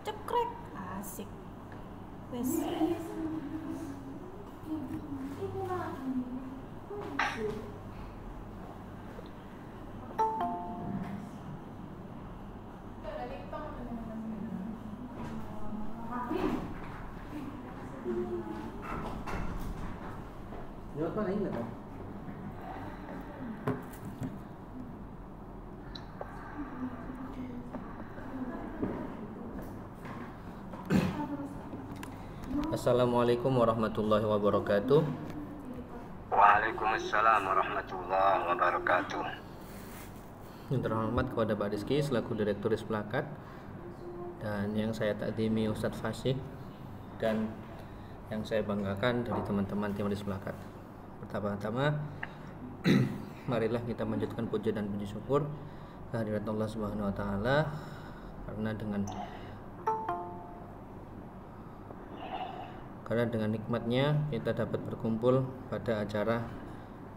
cekrek, asik. Wes. Nyoto ini enggak? Assalamualaikum warahmatullahi wabarakatuh. Waalaikumsalam warahmatullahi wabarakatuh. Yang terhormat kepada Pak Rizky selaku Direkturis Plakat, dan yang saya takdimi Ustadz Fasih, dan yang saya banggakan dari teman-teman tim Rizky Plakat. Pertama-tama marilah kita menjadikan puja dan puji syukur kehadirat Allah Subhanahu wa taala, karena dengan nikmatnya kita dapat berkumpul pada acara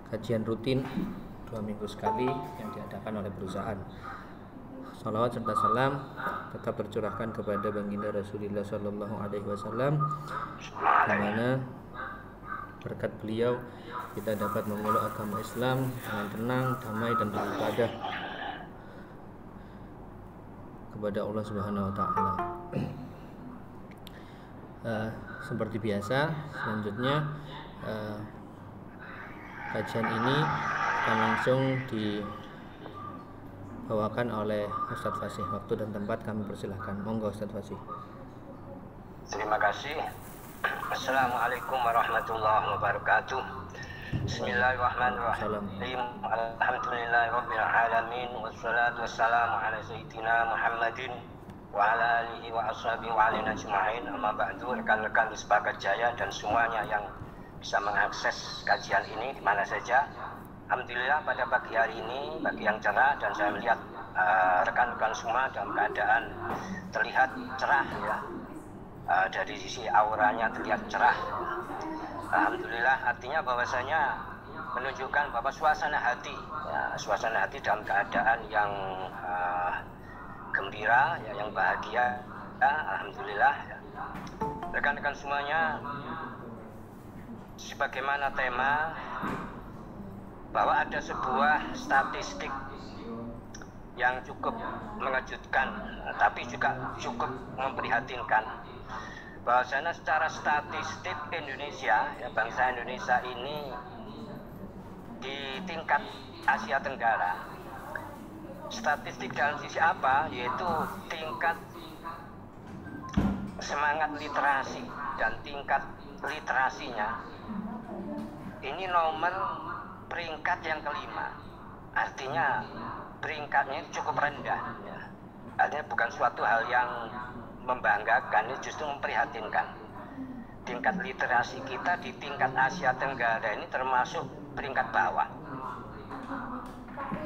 kajian rutin 2 minggu sekali yang diadakan oleh perusahaan. Salawat serta salam tetap tercurahkan kepada baginda Rasulullah Sallallahu Alaihi Wasallam, di mana berkat beliau kita dapat memeluk agama Islam dengan tenang, damai, dan beribadah kepada Allah Subhanahu Wa Taala. Seperti biasa, selanjutnya kajian ini akan langsung dibawakan oleh Ustadz Fasih. Waktu dan tempat kami persilahkan. Monggo Ustadz Fasih. Terima kasih. Assalamualaikum warahmatullahi wabarakatuh. Bismillahirrahmanirrahim. Alhamdulillahirabbil alamin, wassalatu wassalamu ala sayyidina Muhammadin wa ala alihi wa ashabihi wa alina ajma'in. Amma ba'du, rekan-rekan di Sepakat Jaya dan semuanya yang bisa mengakses kajian ini di mana saja. Alhamdulillah pada pagi hari ini pagi yang cerah, dan saya melihat rekan-rekan semua dalam keadaan terlihat cerah ya. Dari sisi auranya terlihat cerah. Alhamdulillah, artinya bahwasanya menunjukkan bahwa suasana hati dalam keadaan yang gembira ya, yang bahagia ya, alhamdulillah ya. Rekan-rekan semuanya, sebagaimana tema bahwa ada sebuah statistik yang cukup mengejutkan tapi juga cukup memprihatinkan, bahwasanya secara statistik Indonesia ya, bangsa Indonesia ini di tingkat Asia Tenggara, statistik dalam sisi apa? Yaitu tingkat semangat literasi dan tingkat literasinya ini nomor peringkat yang kelima. Artinya peringkatnya cukup rendah ya. Artinya bukan suatu hal yang membanggakan, ini justru memprihatinkan. Tingkat literasi kita di tingkat Asia Tenggara ini termasuk peringkat bawah.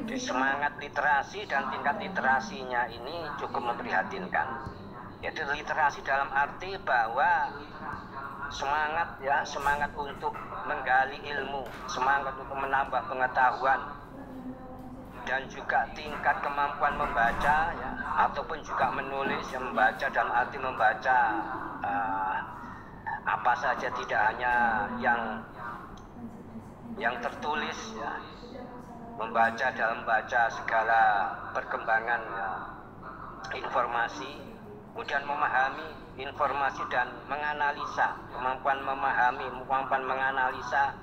Di semangat literasi dan tingkat literasinya ini cukup memprihatinkan. Yaitu literasi dalam arti bahwa semangat untuk menggali ilmu, semangat untuk menambah pengetahuan, dan juga tingkat kemampuan membaca ya, ataupun juga menulis, yang membaca dalam arti membaca apa saja, tidak hanya yang tertulis ya, membaca dalam baca segala perkembangan ya, informasi, kemudian memahami informasi dan menganalisa, kemampuan memahami, kemampuan menganalisa,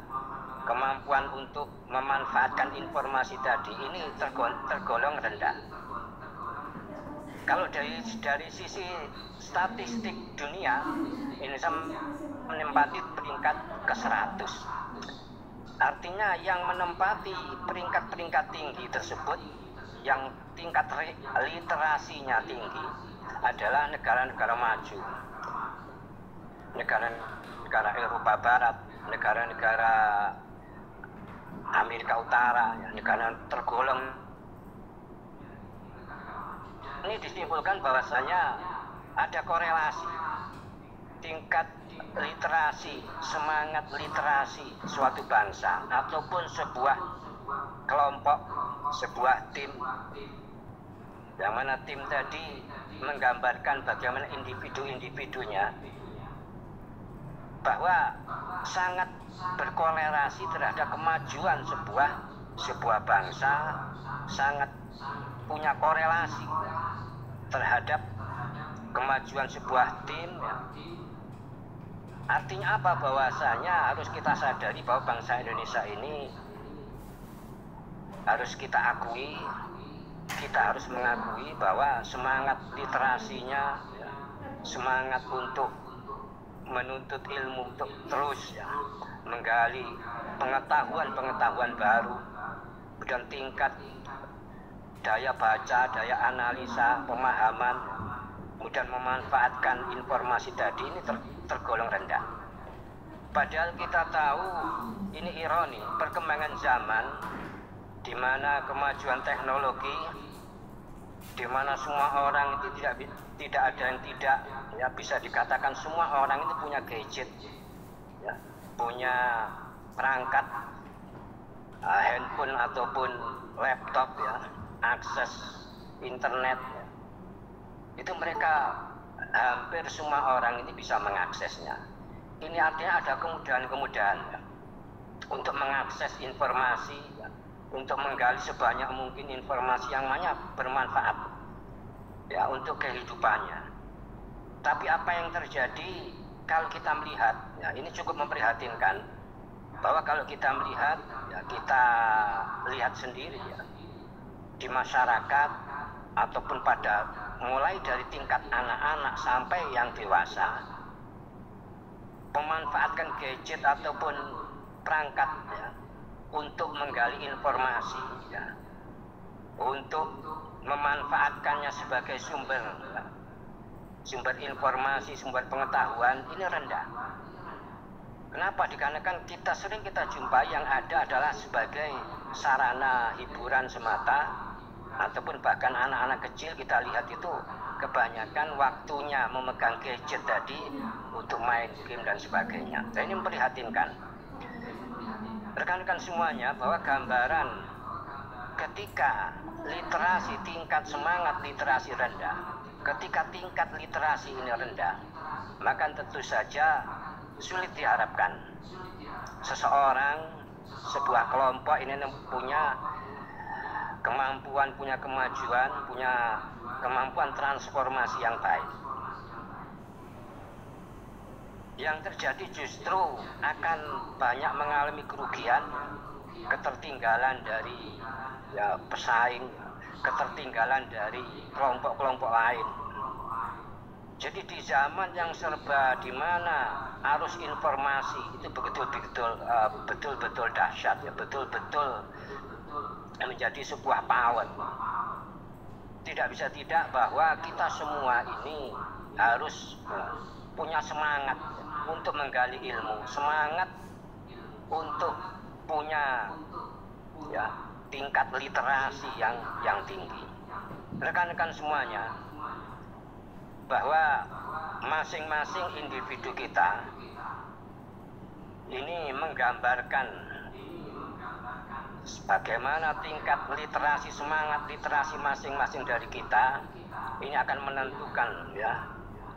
kemampuan untuk memanfaatkan informasi tadi ini tergolong rendah. Kalau dari sisi statistik dunia, Indonesia menempati peringkat ke-100. Artinya yang menempati peringkat-peringkat tinggi tersebut, yang tingkat literasinya tinggi, adalah negara-negara maju, negara-negara Eropa Barat, negara-negara Amerika Utara, ya, negara tergolong. Ini disimpulkan bahwasanya ada korelasi tingkat literasi, semangat literasi suatu bangsa ataupun sebuah kelompok, sebuah tim Yang mana tim tadi menggambarkan bagaimana individu-individunya bahwa sangat berkolerasi terhadap kemajuan sebuah bangsa, sangat punya korelasi terhadap kemajuan sebuah tim ya. Artinya apa? Bahwasanya harus kita sadari bahwa bangsa Indonesia ini harus kita akui, kita harus mengakui bahwa semangat literasinya ya, semangat untuk menuntut ilmu, untuk terus ya, menggali pengetahuan baru, dan tingkat daya baca, daya analisa, pemahaman, kemudian memanfaatkan informasi tadi ini tergolong rendah. Padahal kita tahu ini ironi, perkembangan zaman di mana kemajuan teknologi, di mana semua orang itu tidak ada yang tidak ya, bisa dikatakan semua orang itu punya gadget ya, punya perangkat handphone ataupun laptop ya, akses internet ya. Itu mereka hampir semua orang ini bisa mengaksesnya. Ini artinya ada kemudahan-kemudahan ya, untuk mengakses informasi ya, untuk menggali sebanyak mungkin informasi yang banyak bermanfaat ya untuk kehidupannya. Tapi apa yang terjadi kalau kita melihat ya, ini cukup memprihatinkan bahwa kalau kita melihat ya, kita lihat sendiri ya, di masyarakat ataupun pada mulai dari tingkat anak-anak sampai yang dewasa memanfaatkan gadget ataupun perangkat ya, untuk menggali informasi ya, untuk memanfaatkannya sebagai sumber informasi, sumber pengetahuan, ini rendah. Kenapa? Dikarenakan sering kita jumpai yang ada adalah sebagai sarana hiburan semata, ataupun bahkan anak-anak kecil kita lihat itu kebanyakan waktunya memegang gadget tadi untuk main game dan sebagainya. Dan ini memprihatinkan. Rekan-rekan semuanya, bahwa gambaran ketika literasi, tingkat semangat literasi rendah, ketika tingkat literasi ini rendah, maka tentu saja sulit diharapkan seseorang, sebuah kelompok ini punya kemampuan, punya kemajuan, punya kemampuan transformasi yang baik. Yang terjadi justru akan banyak mengalami kerugian, ketertinggalan dari ya, pesaing, ketertinggalan dari kelompok-kelompok lain. Jadi di zaman yang serba di mana arus informasi itu betul-betul dahsyat ya, betul-betul menjadi sebuah power. Tidak bisa tidak bahwa kita semua ini harus punya semangat untuk menggali ilmu, semangat untuk punya ya, tingkat literasi yang tinggi. Rekan-rekan semuanya, bahwa masing-masing individu kita ini menggambarkan bagaimana tingkat literasi, semangat literasi masing-masing dari kita ini akan menentukan ya,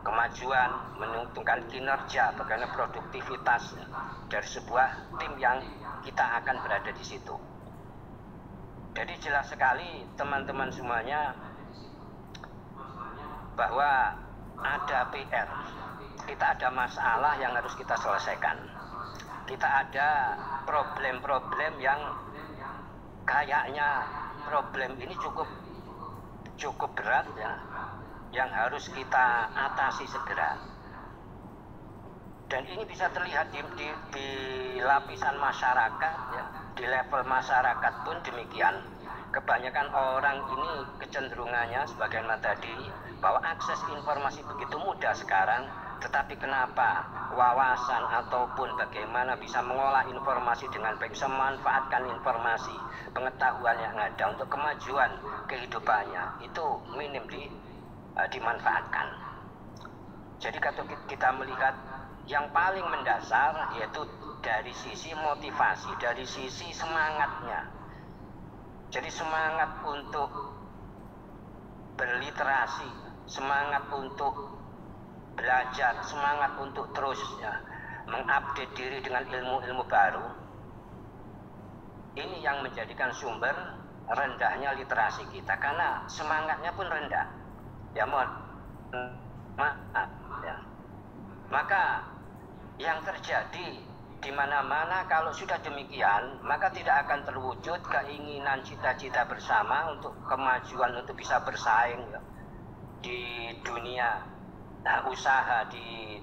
kemajuan, menentukan kinerja, bagaimana produktivitas dari sebuah tim yang kita akan berada di situ. Jadi jelas sekali teman-teman semuanya bahwa ada PR, kita ada masalah yang harus kita selesaikan. Kita ada problem-problem yang kayaknya problem ini cukup berat ya, yang harus kita atasi segera. Dan ini bisa terlihat di lapisan masyarakat ya, di level masyarakat pun demikian. Kebanyakan orang ini kecenderungannya sebagaimana tadi, bahwa akses informasi begitu mudah sekarang, tetapi kenapa wawasan ataupun bagaimana bisa mengolah informasi dengan baik, bisa memanfaatkan informasi, pengetahuan yang ada untuk kemajuan kehidupannya itu minim dimanfaatkan. Jadi kalau kita melihat yang paling mendasar yaitu dari sisi motivasi, dari sisi semangatnya. Jadi semangat untuk berliterasi, semangat untuk belajar, semangat untuk terus mengupdate diri dengan ilmu-ilmu baru. Ini yang menjadikan sumber rendahnya literasi kita, karena semangatnya pun rendah. Ya mohon maaf ya. Maka yang terjadi di mana-mana kalau sudah demikian, maka tidak akan terwujud keinginan cita-cita bersama untuk kemajuan, untuk bisa bersaing ya, di dunia usaha, di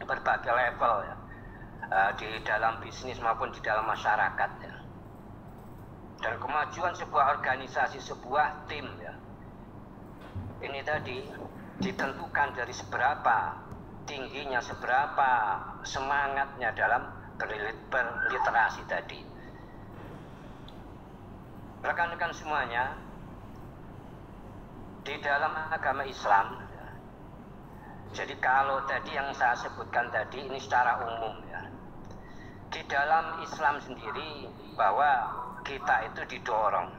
berbagai level ya, di dalam bisnis maupun di dalam masyarakat ya. Dan kemajuan sebuah organisasi, sebuah tim ya, ini tadi ditentukan dari seberapa tingginya, seberapa semangatnya dalam berliterasi tadi. Rekan-rekan semuanya, di dalam agama Islam ya, jadi kalau tadi yang saya sebutkan tadi ini secara umum ya, di dalam Islam sendiri bahwa kita itu didorong,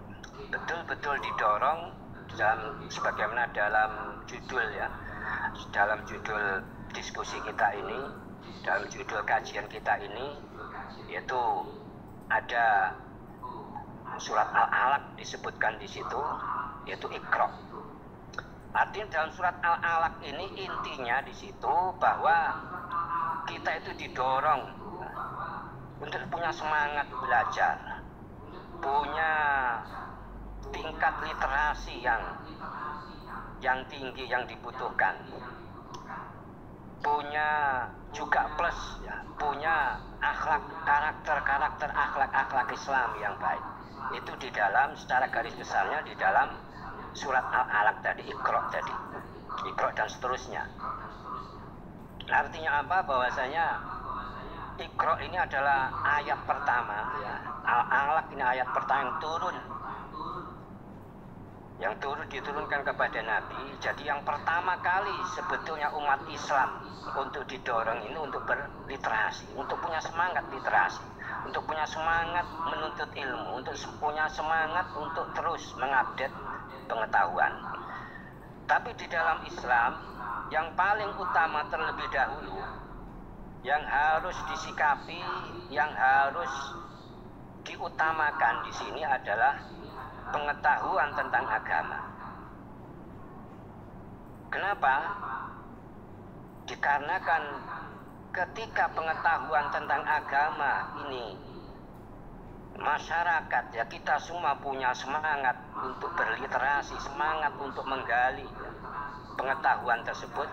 betul-betul didorong dalam, sebagaimana dalam judul ya, dalam judul diskusi kita ini, dalam judul kajian kita ini, yaitu ada surat Al-Alaq disebutkan di situ, yaitu Iqra. Artinya dalam surat Al-Alaq ini intinya di situ bahwa kita itu didorong untuk punya semangat belajar, punya tingkat literasi yang tinggi yang dibutuhkan, punya juga plus ya, punya akhlak, karakter akhlak Islam yang baik. Itu di dalam, secara garis besarnya di dalam surat Al-Alaq tadi, Iqra tadi, Iqra dan seterusnya. Artinya apa? Bahwasanya Iqra ini adalah ayat pertama ya. Al-Alaq ini ayat pertama yang diturunkan kepada Nabi. Jadi yang pertama kali sebetulnya umat Islam untuk didorong ini untuk berliterasi, untuk punya semangat literasi, untuk punya semangat menuntut ilmu, untuk punya semangat untuk terus mengupdate pengetahuan. Tapi di dalam Islam yang paling utama terlebih dahulu, yang harus disikapi, yang harus diutamakan di sini adalah pengetahuan tentang agama. Kenapa? Dikarenakan ketika pengetahuan tentang agama ini, masyarakat ya, kita semua punya semangat untuk berliterasi, semangat untuk menggali pengetahuan tersebut,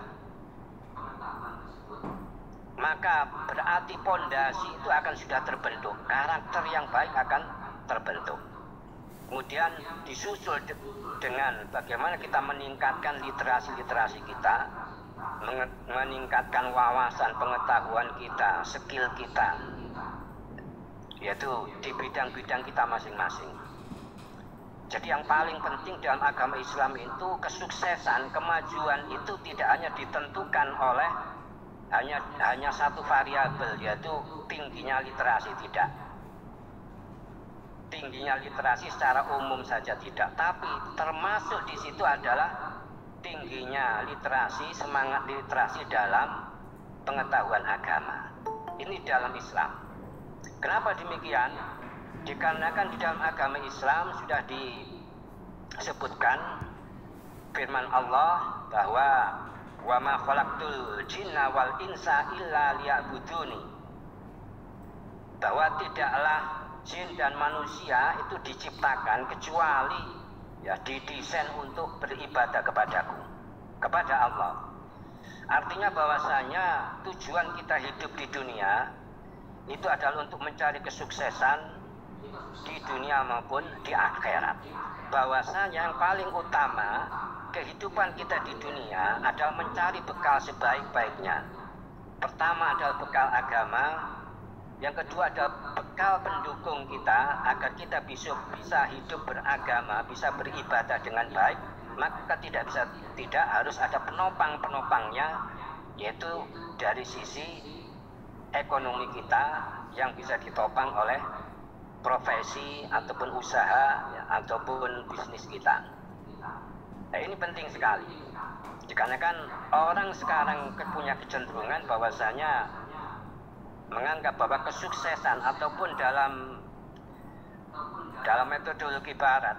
maka berarti pondasi itu akan sudah terbentuk, karakter yang baik akan terbentuk. Kemudian disusul dengan bagaimana kita meningkatkan literasi kita, meningkatkan wawasan pengetahuan kita, skill kita, yaitu di bidang-bidang kita masing-masing. Jadi yang paling penting dalam agama Islam itu kesuksesan, kemajuan itu tidak hanya ditentukan oleh hanya satu variabel, yaitu tingginya literasi, tidak. Tingginya literasi secara umum saja tidak, tapi termasuk di situ adalah tingginya literasi, semangat literasi dalam pengetahuan agama. Ini dalam Islam. Kenapa demikian? Dikarenakan di dalam agama Islam sudah disebutkan firman Allah bahwa wa ma khalaqtul jinna wal insa illa liya'buduni, bahwa tidaklah jin dan manusia itu diciptakan kecuali ya didesain untuk beribadah kepadaku, kepada Allah. Artinya bahwasanya tujuan kita hidup di dunia itu adalah untuk mencari kesuksesan di dunia maupun di akhirat. Bahwasanya yang paling utama kehidupan kita di dunia adalah mencari bekal sebaik-baiknya. Pertama adalah bekal agama, yang kedua adalah bekal pendukung kita agar kita bisa hidup beragama, bisa beribadah dengan baik. Maka tidak harus ada penopang-penopangnya, yaitu dari sisi ekonomi kita yang bisa ditopang oleh profesi ataupun usaha ya, ataupun bisnis kita. Nah, ini penting sekali. Dikarenakan orang sekarang punya kecenderungan bahwasanya menganggap bahwa kesuksesan ataupun dalam metodologi barat,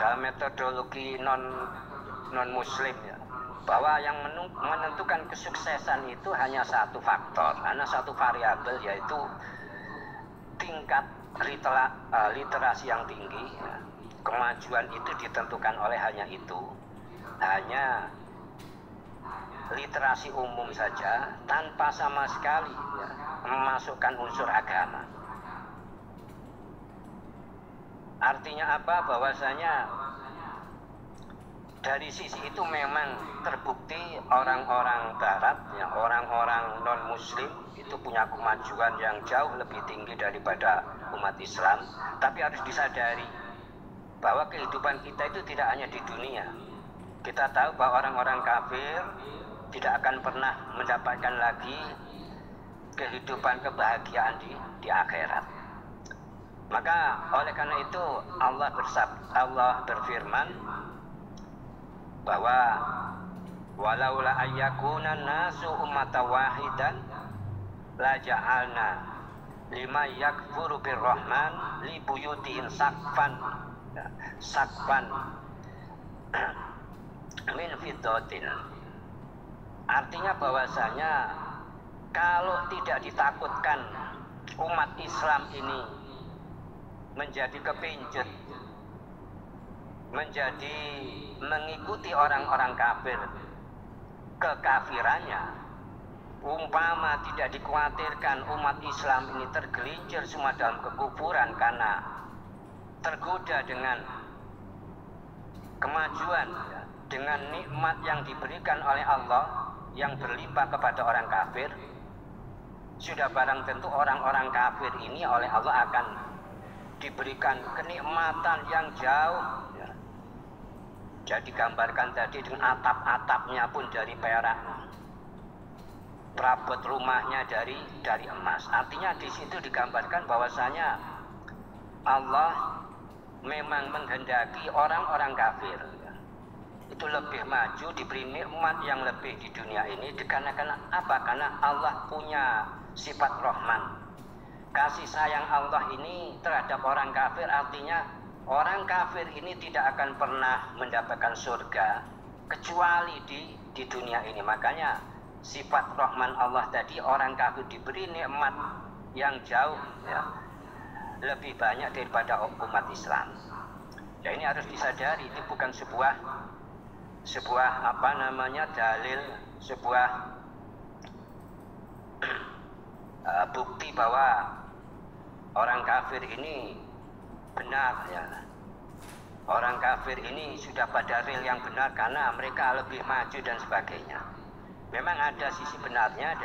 dalam metodologi non muslim ya, bahwa yang menentukan kesuksesan itu hanya satu faktor, hanya satu variabel, yaitu tingkat literasi yang tinggi ya. Kemajuan itu ditentukan oleh hanya itu, hanya literasi umum saja tanpa sama sekali ya, memasukkan unsur agama. Artinya apa? Bahwasanya dari sisi itu memang terbukti orang-orang barat ya, orang-orang non muslim itu punya kemajuan yang jauh lebih tinggi daripada umat Islam. Tapi harus disadari bahwa kehidupan kita itu tidak hanya di dunia. Kita tahu bahwa orang-orang kafir tidak akan pernah mendapatkan lagi kehidupan kebahagiaan di akhirat. Maka oleh karena itu Allah berfirman bahwa walaula ayyakuna nasu ummatan wahidan la ja'alna lima yakfuru birrahman li buyutin sakfan min fiddatin. Artinya bahwasanya kalau tidak ditakutkan umat Islam ini menjadi kepincut, menjadi mengikuti orang-orang kafir kekafirannya, umpama tidak dikhawatirkan umat Islam ini tergelincir semua dalam kekufuran karena tergoda dengan kemajuan, dengan nikmat yang diberikan oleh Allah yang berlimpah kepada orang kafir, sudah barang tentu orang-orang kafir ini oleh Allah akan diberikan kenikmatan yang jauh ya. Jadi gambarkan tadi dengan atap-atapnya pun dari perak, perabot rumahnya dari emas. Artinya di situ digambarkan bahwasanya Allah memang menghendaki orang-orang kafir itu lebih maju, diberi nikmat yang lebih di dunia ini. Dikarenakan apa? Karena Allah punya sifat Rahman. Kasih sayang Allah ini terhadap orang kafir, artinya orang kafir ini tidak akan pernah mendapatkan surga kecuali di dunia ini. Makanya sifat Rahman Allah tadi, orang kafir diberi nikmat yang jauh ya, lebih banyak daripada umat Islam. Ya, ini harus disadari, itu bukan sebuah dalil, sebuah bukti bahwa orang kafir ini benar ya. Orang kafir ini sudah pada rel yang benar karena mereka lebih maju dan sebagainya. Memang ada sisi benarnya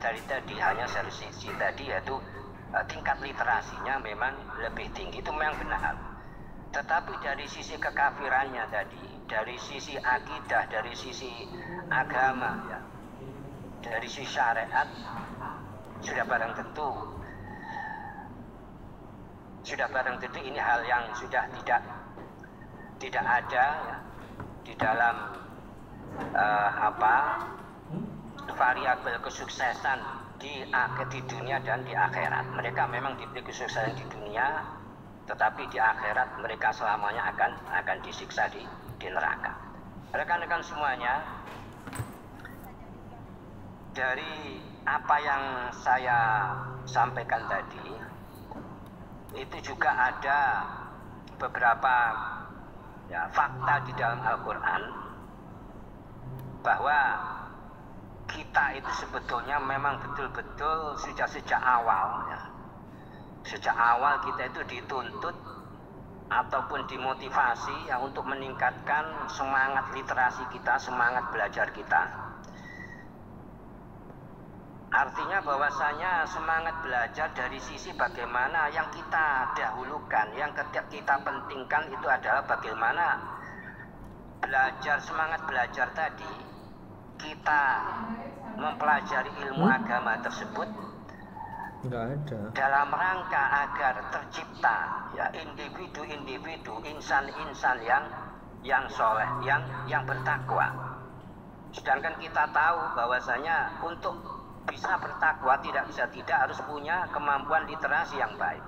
dari tadi, hanya satu sisi tadi, yaitu tingkat literasinya memang lebih tinggi, itu memang benar. Tetapi dari sisi kekafirannya tadi, dari sisi akidah, dari sisi agama ya, dari sisi syariat, sudah barang tentu ini hal yang sudah tidak ada ya, di dalam variabel kesuksesan di dunia dan di akhirat. Mereka memang diberi kesuksesan di dunia, tetapi di akhirat mereka selamanya akan disiksa di neraka. Rekan-rekan semuanya, dari apa yang saya sampaikan tadi, itu juga ada beberapa ya, fakta di dalam Al-Quran bahwa kita itu sebetulnya memang betul-betul sejak awal ya, sejak awal kita itu dituntut ataupun dimotivasi ya, untuk meningkatkan semangat literasi kita, semangat belajar kita. Artinya bahwasanya semangat belajar dari sisi bagaimana yang kita dahulukan, yang kita pentingkan itu adalah bagaimana belajar, semangat belajar tadi, kita mempelajari ilmu agama tersebut dalam rangka agar tercipta ya individu-individu, insan-insan yang yang soleh, yang bertakwa. Sedangkan kita tahu bahwasanya untuk bisa bertakwa tidak harus punya kemampuan literasi yang baik.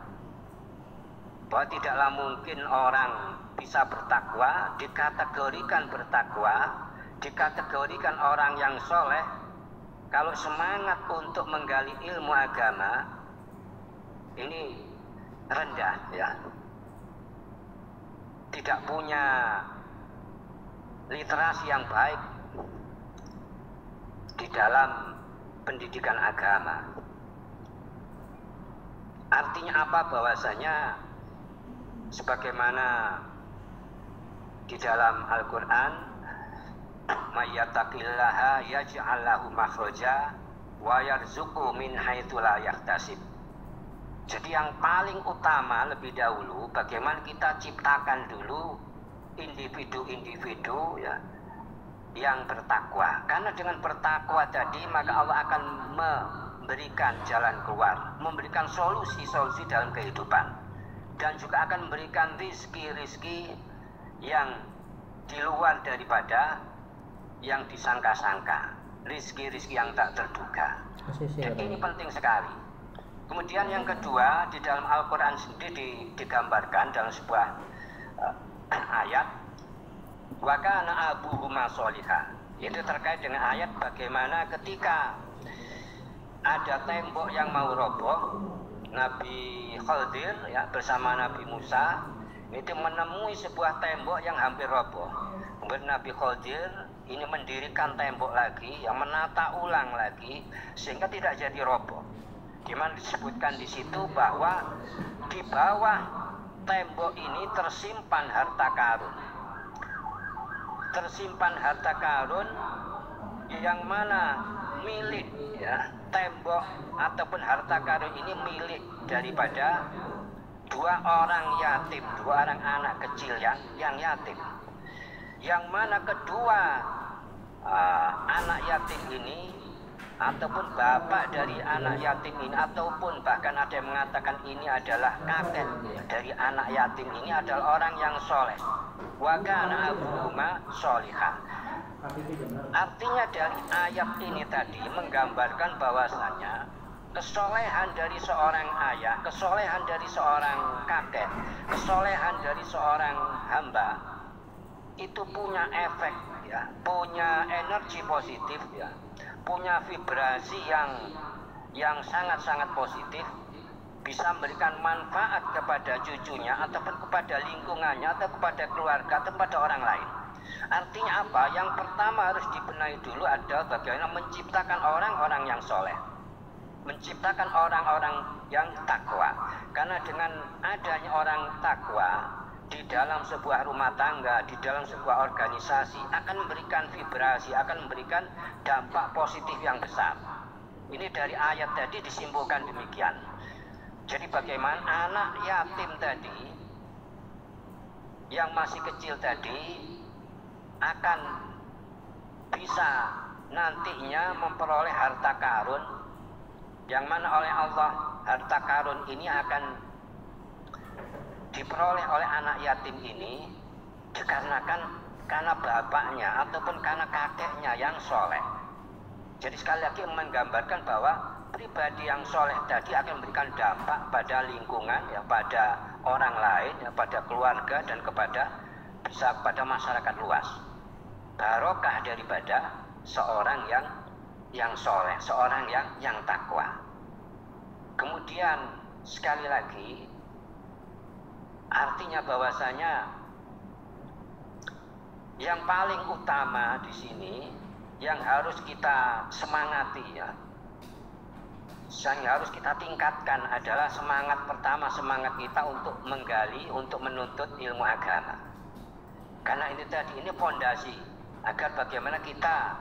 Bahwa tidaklah mungkin orang bisa bertakwa, dikategorikan bertakwa, dikategorikan orang yang soleh, kalau semangat untuk menggali ilmu agama ini rendah, ya. Tidak punya literasi yang baik di dalam pendidikan agama. Artinya apa? Bahwasanya sebagaimana di dalam Al-Quran, "Mayyattaqillaha yaj'al lahu makhraja wa yarzuqhu min haitsu la yahtasib." Jadi yang paling utama lebih dahulu bagaimana kita ciptakan dulu individu-individu, ya, yang bertakwa. Karena dengan bertakwa tadi maka Allah akan memberikan jalan keluar, memberikan solusi-solusi dalam kehidupan, dan juga akan memberikan rizki-rizki yang di luar daripada yang disangka-sangka, rizki-rizki yang tak terduga. Jadi ini penting sekali. Kemudian yang kedua, di dalam Al-Quran sendiri digambarkan dalam sebuah ayat, wa kana abuhuma sholihah. Itu terkait dengan ayat bagaimana ketika ada tembok yang mau roboh, Nabi Khaldir, ya, bersama Nabi Musa itu menemui sebuah tembok yang hampir roboh. Kemudian Nabi Khaldir ini mendirikan tembok lagi, yang menata ulang lagi sehingga tidak jadi roboh. Di mana disebutkan di situ bahwa di bawah tembok ini tersimpan harta karun. Tersimpan harta karun yang mana milik, ya, tembok ataupun harta karun ini milik daripada dua orang yatim, dua orang anak kecil yang yatim. Yang mana kedua anak yatim ini ataupun bapak dari anak yatim ini, ataupun bahkan ada yang mengatakan ini adalah kakek dari anak yatim ini adalah orang yang soleh. Wa kana abuhuma sholihah. Artinya dari ayat ini tadi menggambarkan bahwasanya kesolehan dari seorang ayah, kesolehan dari seorang kakek, kesolehan dari seorang hamba itu punya efek, ya, punya energi positif, ya, punya vibrasi yang sangat-sangat positif, bisa memberikan manfaat kepada cucunya ataupun kepada lingkungannya atau kepada keluarga atau kepada orang lain. Artinya apa? Yang pertama harus dibenahi dulu adalah bagaimana menciptakan orang-orang yang soleh, menciptakan orang-orang yang takwa. Karena dengan adanya orang takwa di dalam sebuah rumah tangga, di dalam sebuah organisasi akan memberikan vibrasi, akan memberikan dampak positif yang besar. Ini dari ayat tadi disimpulkan demikian. Jadi bagaimana anak yatim tadi yang masih kecil tadi akan bisa nantinya memperoleh harta karun, yang mana oleh Allah harta karun ini akan diperoleh oleh anak yatim ini dikarenakan karena bapaknya ataupun karena kakeknya yang soleh. Jadi sekali lagi menggambarkan bahwa pribadi yang soleh tadi akan memberikan dampak pada lingkungan, ya, pada orang lain, ya, pada keluarga dan bisa kepada masyarakat luas. Barokah daripada seorang yang soleh, seorang yang takwa. Kemudian sekali lagi artinya bahwasanya yang paling utama di sini yang harus kita semangati, ya, yang harus kita tingkatkan adalah semangat pertama, semangat kita untuk menggali, untuk menuntut ilmu agama. Karena ini tadi, ini fondasi agar bagaimana kita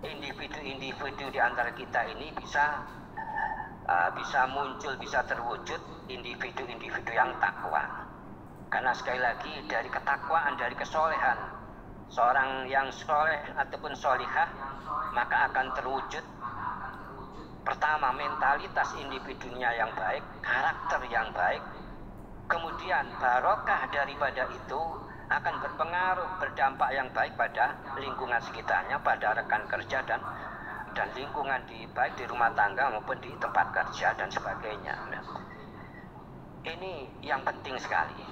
individu-individu di antara kita ini bisa muncul, bisa terwujud individu-individu yang takwa. Karena sekali lagi dari ketakwaan, dari kesolehan seorang yang soleh ataupun solihah, maka akan terwujud pertama mentalitas individunya yang baik, karakter yang baik. Kemudian barokah daripada itu akan berpengaruh, berdampak yang baik pada lingkungan sekitarnya, pada rekan kerja dan lingkungan baik di rumah tangga maupun di tempat kerja dan sebagainya. Ini yang penting sekali.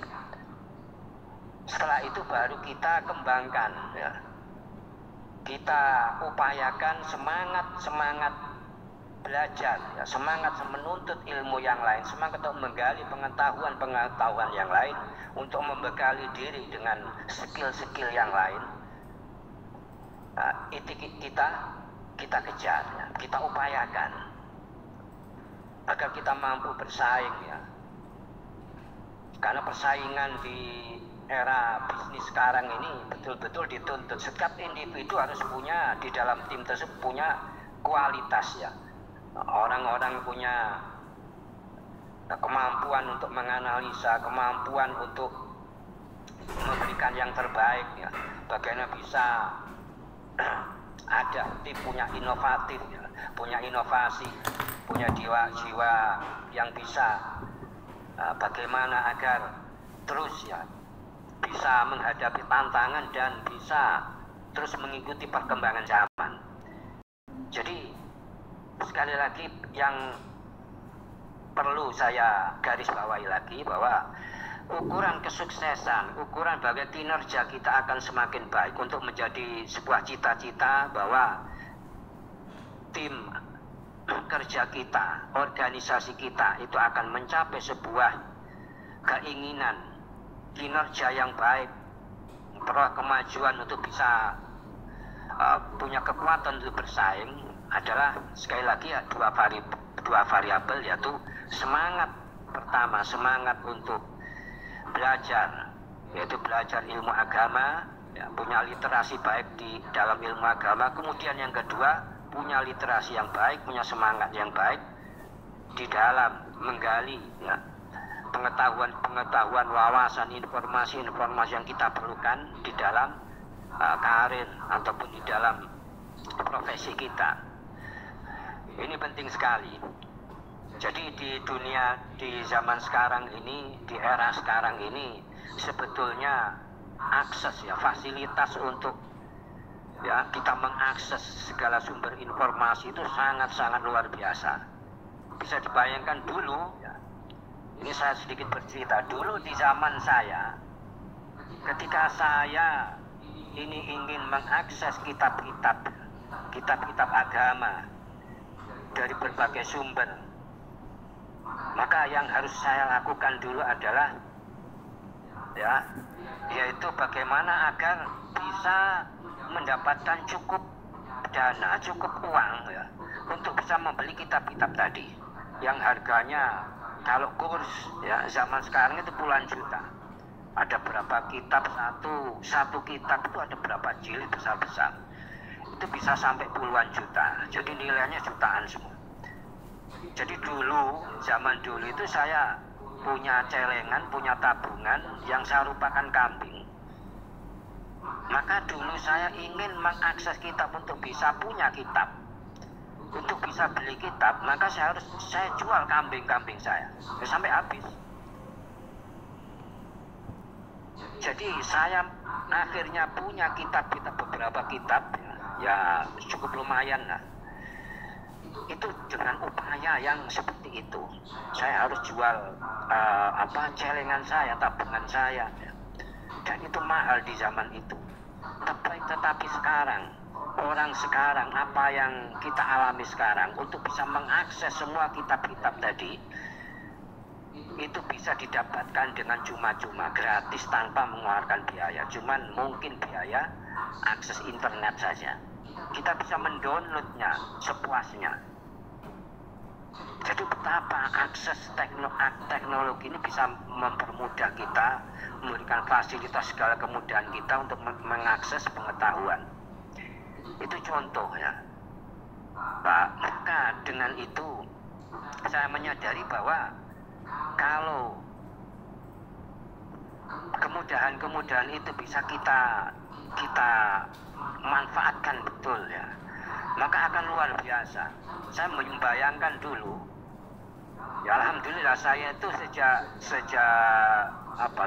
Setelah itu baru kita kembangkan, ya. Kita upayakan semangat belajar, ya, semangat menuntut ilmu yang lain, semangat untuk menggali pengetahuan yang lain, untuk membekali diri dengan skill-skill yang lain. Nah, itu kita kejar, ya, kita upayakan agar kita mampu bersaing, ya. Karena persaingan di era bisnis sekarang ini betul-betul dituntut. Setiap individu harus punya di dalam tim tersebut punya kualitas, ya. Orang-orang punya kemampuan untuk menganalisa, kemampuan untuk memberikan yang terbaik, ya. Bagaimana bisa ada tim punya inovatif, ya, punya inovasi, punya jiwa-jiwa yang bisa bagaimana agar terus, ya, bisa menghadapi tantangan dan bisa terus mengikuti perkembangan zaman. Jadi sekali lagi yang perlu saya garis bawahi lagi bahwa ukuran kesuksesan, ukuran bagi kinerja kita akan semakin baik untuk menjadi sebuah cita-cita bahwa tim kerja kita, organisasi kita itu akan mencapai sebuah keinginan kinerja yang baik, peroleh kemajuan untuk bisa punya kekuatan untuk bersaing adalah sekali lagi, ya, dua variabel, yaitu semangat. Pertama, semangat untuk belajar, yaitu belajar ilmu agama, ya, punya literasi baik di dalam ilmu agama. Kemudian yang kedua, punya literasi yang baik, punya semangat yang baik di dalam menggali, ya, pengetahuan, wawasan, informasi yang kita perlukan di dalam karir ataupun di dalam profesi kita. Ini penting sekali. Jadi di dunia, di zaman sekarang ini, di era sekarang ini, sebetulnya akses, ya, fasilitas untuk, ya, kita mengakses segala sumber informasi itu sangat-sangat luar biasa. Bisa dibayangkan dulu, ya, ini saya sedikit bercerita, dulu di zaman saya, ketika saya ini ingin mengakses kitab-kitab agama dari berbagai sumber, maka yang harus saya lakukan dulu adalah, ya, yaitu bagaimana agar bisa mendapatkan cukup dana, cukup uang, ya, untuk bisa membeli kitab-kitab tadi yang harganya kalau kurs, ya, zaman sekarang itu puluhan juta. Ada berapa kitab, satu kitab itu ada berapa jilid besar-besar, itu bisa sampai puluhan juta. Jadi nilainya jutaan semua. Jadi dulu, zaman dulu itu saya punya celengan, punya tabungan yang saya rupakan kambing. Maka dulu saya ingin mengakses kitab untuk bisa punya kitab, untuk bisa beli kitab, maka saya jual kambing-kambing saya sampai habis. Jadi saya akhirnya punya kitab-kitab, beberapa kitab, ya cukup lumayan lah. Itu dengan upaya yang seperti itu. Saya harus jual celengan saya, tabungan saya, ya. Dan itu mahal di zaman itu. Tetapi sekarang, orang sekarang, apa yang kita alami sekarang, untuk bisa mengakses semua kitab-kitab tadi, itu bisa didapatkan dengan cuma-cuma, gratis, tanpa mengeluarkan biaya. Cuman mungkin biaya akses internet saja. Kita bisa mendownloadnya sepuasnya. Jadi betapa akses teknologi ini bisa mempermudah kita, memberikan fasilitas segala kemudahan kita untuk mengakses pengetahuan. Itu contoh, ya. Maka dengan itu saya menyadari bahwa kalau kemudahan itu bisa kita manfaatkan betul, ya, maka akan luar biasa. Saya membayangkan dulu, ya, alhamdulillah saya itu sejak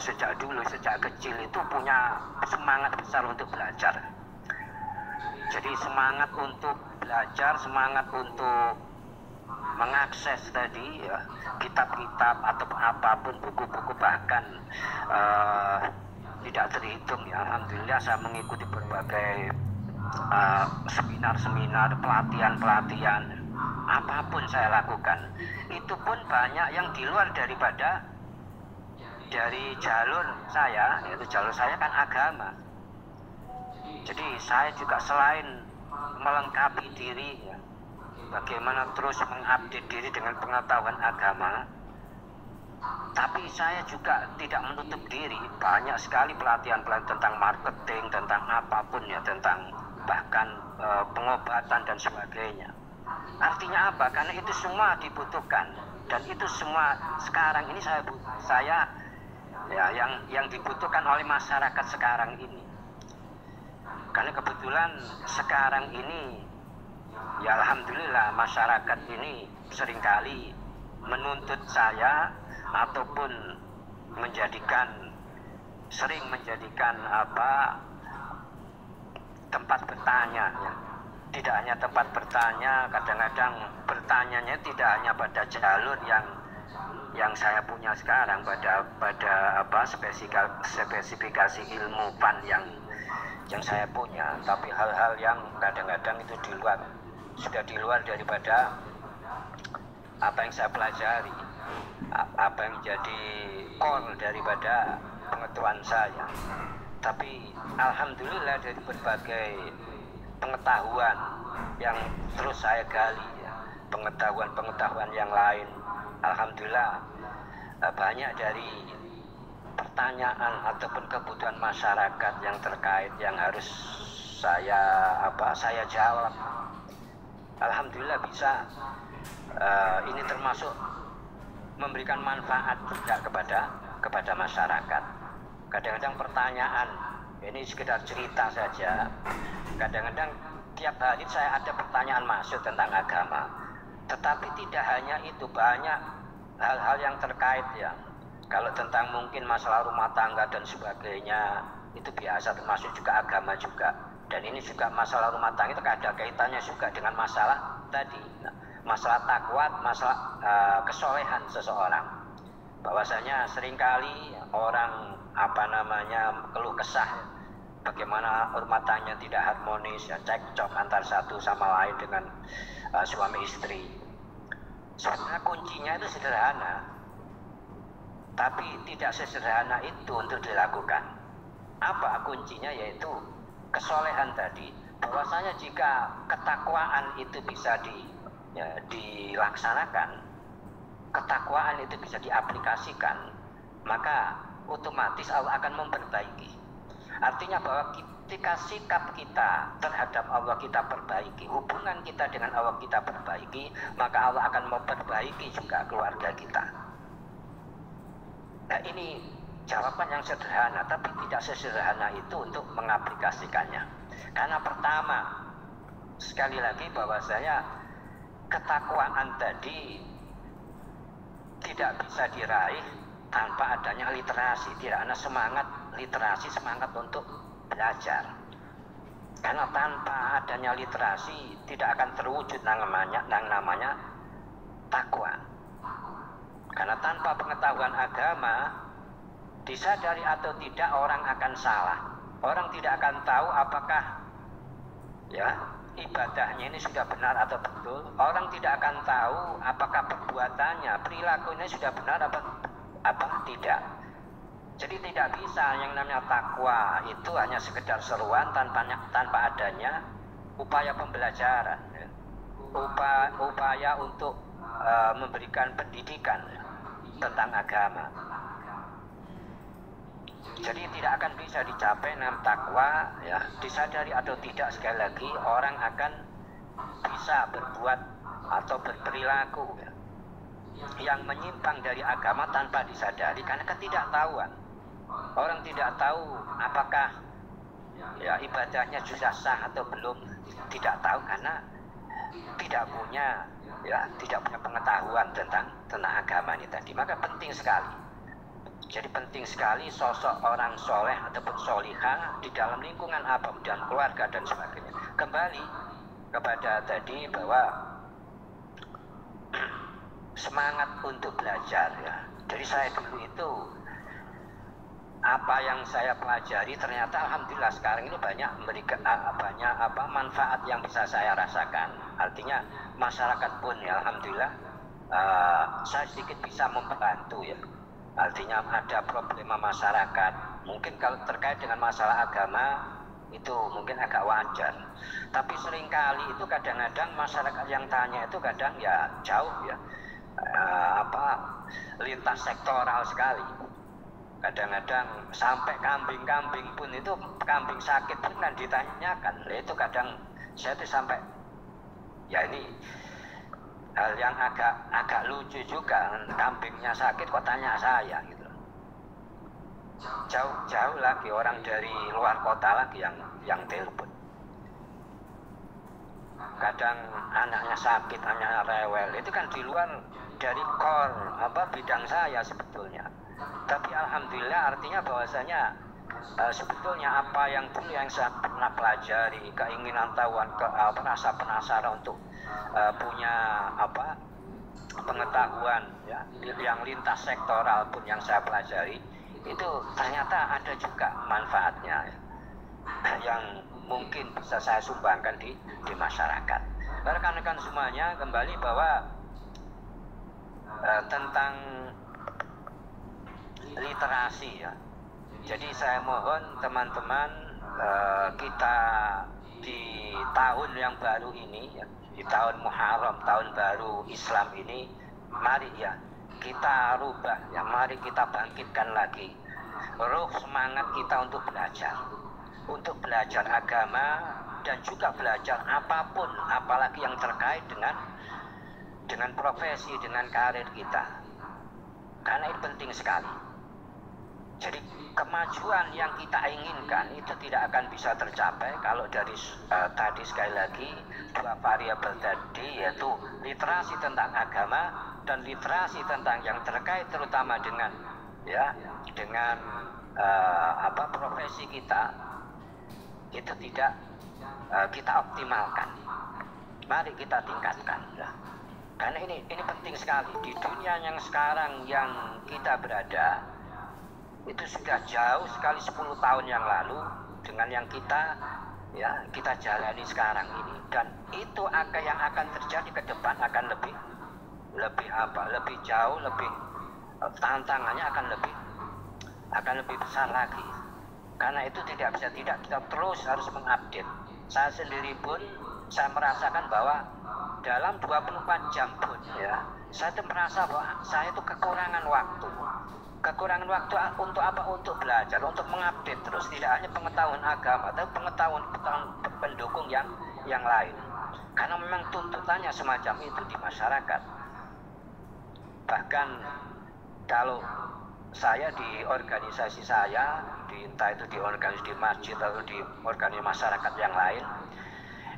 sejak dulu, sejak kecil itu punya semangat besar untuk belajar. Jadi semangat untuk belajar, semangat untuk mengakses tadi ya, kitab-kitab atau apapun, buku-buku, bahkan tidak terhitung ya. Alhamdulillah saya mengikuti berbagai seminar-seminar, pelatihan-pelatihan, apapun saya lakukan. Itu pun banyak yang di luar daripada dari jalur saya, yaitu jalur saya kan agama. Jadi saya juga selain melengkapi diri ya, bagaimana terus mengupdate diri dengan pengetahuan agama, tapi saya juga tidak menutup diri. Banyak sekali pelatihan-pelatihan tentang marketing, tentang apapun ya, tentang bahkan pengobatan dan sebagainya. Artinya apa? Karena itu semua dibutuhkan, dan itu semua sekarang ini saya ya yang dibutuhkan oleh masyarakat sekarang ini. Karena kebetulan sekarang ini ya alhamdulillah masyarakat ini seringkali menuntut saya ataupun sering menjadikan tempat bertanya ya. Tidak hanya tempat bertanya, kadang-kadang bertanyanya tidak hanya pada jalur yang saya punya sekarang, pada spesifikasi ilmu pan yang saya punya, tapi hal-hal yang kadang-kadang itu sudah di luar daripada apa yang saya pelajari, apa yang menjadi core daripada pengetahuan saya. Tapi alhamdulillah dari berbagai pengetahuan yang terus saya gali ya, pengetahuan yang lain, alhamdulillah banyak dari pertanyaan ataupun kebutuhan masyarakat yang terkait yang harus saya jawab. Alhamdulillah bisa ini termasuk memberikan manfaat juga kepada masyarakat. Kadang-kadang pertanyaan ini sekedar cerita saja. Kadang-kadang tiap hari saya ada pertanyaan masuk tentang agama. Tetapi tidak hanya itu, banyak hal-hal yang terkait ya. Kalau tentang mungkin masalah rumah tangga dan sebagainya, itu biasa, termasuk juga agama juga. Dan ini juga masalah rumah tangga itu ada kaitannya juga dengan masalah tadi, masalah takwa, masalah kesolehan seseorang. Bahwasanya seringkali orang keluh kesah bagaimana rumah tangga tidak harmonis ya, cekcok antar satu sama lain dengan suami istri. Sebenarnya kuncinya itu sederhana, tapi tidak sesederhana itu untuk dilakukan. Apa kuncinya? Yaitu kesolehan tadi. Bahwasanya jika ketakwaan itu bisa dilaksanakan, ketakwaan itu bisa diaplikasikan, maka otomatis Allah akan memperbaiki. Artinya bahwa ketika sikap kita terhadap Allah kita perbaiki, hubungan kita dengan Allah kita perbaiki, maka Allah akan memperbaiki juga keluarga kita. Nah, ini jawaban yang sederhana, tapi tidak sesederhana itu untuk mengaplikasikannya. Karena pertama, sekali lagi bahwasanya ketakwaan tadi tidak bisa diraih tanpa adanya literasi, tidak ada semangat literasi, semangat untuk belajar. Karena tanpa adanya literasi tidak akan terwujud yang namanya takwa. Karena tanpa pengetahuan agama, disadari atau tidak, orang akan salah. Orang tidak akan tahu apakah ibadahnya ini sudah benar atau betul. Orang tidak akan tahu apakah perbuatannya, perilakunya sudah benar apa tidak. Jadi tidak bisa yang namanya takwa itu hanya sekedar seruan tanpa adanya upaya pembelajaran, upaya untuk memberikan pendidikan tentang agama. Jadi tidak akan bisa dicapai dengan takwa ya, disadari atau tidak, sekali lagi orang akan bisa berbuat atau berperilaku yang menyimpang dari agama tanpa disadari karena ketidaktahuan. Orang tidak tahu apakah ibadahnya sudah sah atau belum, tidak tahu karena tidak punya pengetahuan tentang agama ini tadi. Maka penting sekali Jadi penting sekali sosok orang soleh ataupun solihah di dalam lingkungan apa dan keluarga dan sebagainya. Kembali kepada tadi bahwa semangat untuk belajar ya. Jadi saya dulu itu apa yang saya pelajari ternyata alhamdulillah sekarang ini banyak memberikan banyak manfaat yang bisa saya rasakan. Artinya masyarakat pun ya alhamdulillah saya sedikit bisa membantu ya. Artinya ada problema masyarakat, mungkin kalau terkait dengan masalah agama itu mungkin agak wajar. Tapi seringkali itu kadang-kadang masyarakat yang tanya itu kadang ya jauh ya, lintas sektoral sekali. Kadang-kadang sampai kambing-kambing pun itu, kambing sakit pun kan ditanyakan. Itu kadang saya tuh sampai ya ini hal yang agak lucu juga, kambingnya sakit kok tanya saya gitu. Jauh lagi orang dari luar kota lagi yang telepon. Kadang anaknya sakit, anaknya rewel, itu kan di luar dari core bidang saya sebetulnya. Tapi alhamdulillah artinya bahwasanya sebetulnya apa yang dulu yang saya pernah pelajari, keinginan tahuan, rasa penasaran untuk punya pengetahuan ya yang lintas sektoral pun yang saya pelajari itu ternyata ada juga manfaatnya ya, yang mungkin bisa saya sumbangkan di masyarakat. Rekan-rekan semuanya, kembali bahwa tentang literasi ya. Jadi saya mohon teman-teman kita di tahun yang baru ini ya, di tahun Muharram, tahun baru Islam ini, mari ya kita rubah ya, mari kita bangkitkan lagi ruh semangat kita untuk belajar agama dan juga belajar apapun, apalagi yang terkait dengan profesi, dengan karir kita, karena itu penting sekali. Jadi kemajuan yang kita inginkan itu tidak akan bisa tercapai kalau dari tadi sekali lagi dua variabel tadi, yaitu literasi tentang agama dan literasi tentang yang terkait terutama dengan profesi kita, itu tidak kita optimalkan. Mari kita tingkatkan ya. Karena ini penting sekali di dunia yang sekarang yang kita berada. Itu sudah jauh sekali 10 tahun yang lalu dengan yang kita jalani sekarang ini, dan itu yang akan terjadi ke depan akan lebih jauh, lebih tantangannya akan lebih besar lagi. Karena itu tidak kita terus harus mengupdate. Saya sendiri pun saya merasakan bahwa dalam 24 jam pun ya saya itu merasa bahwa saya itu kekurangan waktu untuk apa? Untuk belajar, untuk mengupdate terus, tidak hanya pengetahuan agama, tapi pengetahuan pendukung yang lain. Karena memang tuntutannya semacam itu di masyarakat. Bahkan kalau saya di organisasi saya, entah itu di organisasi di masjid atau di organisasi masyarakat yang lain,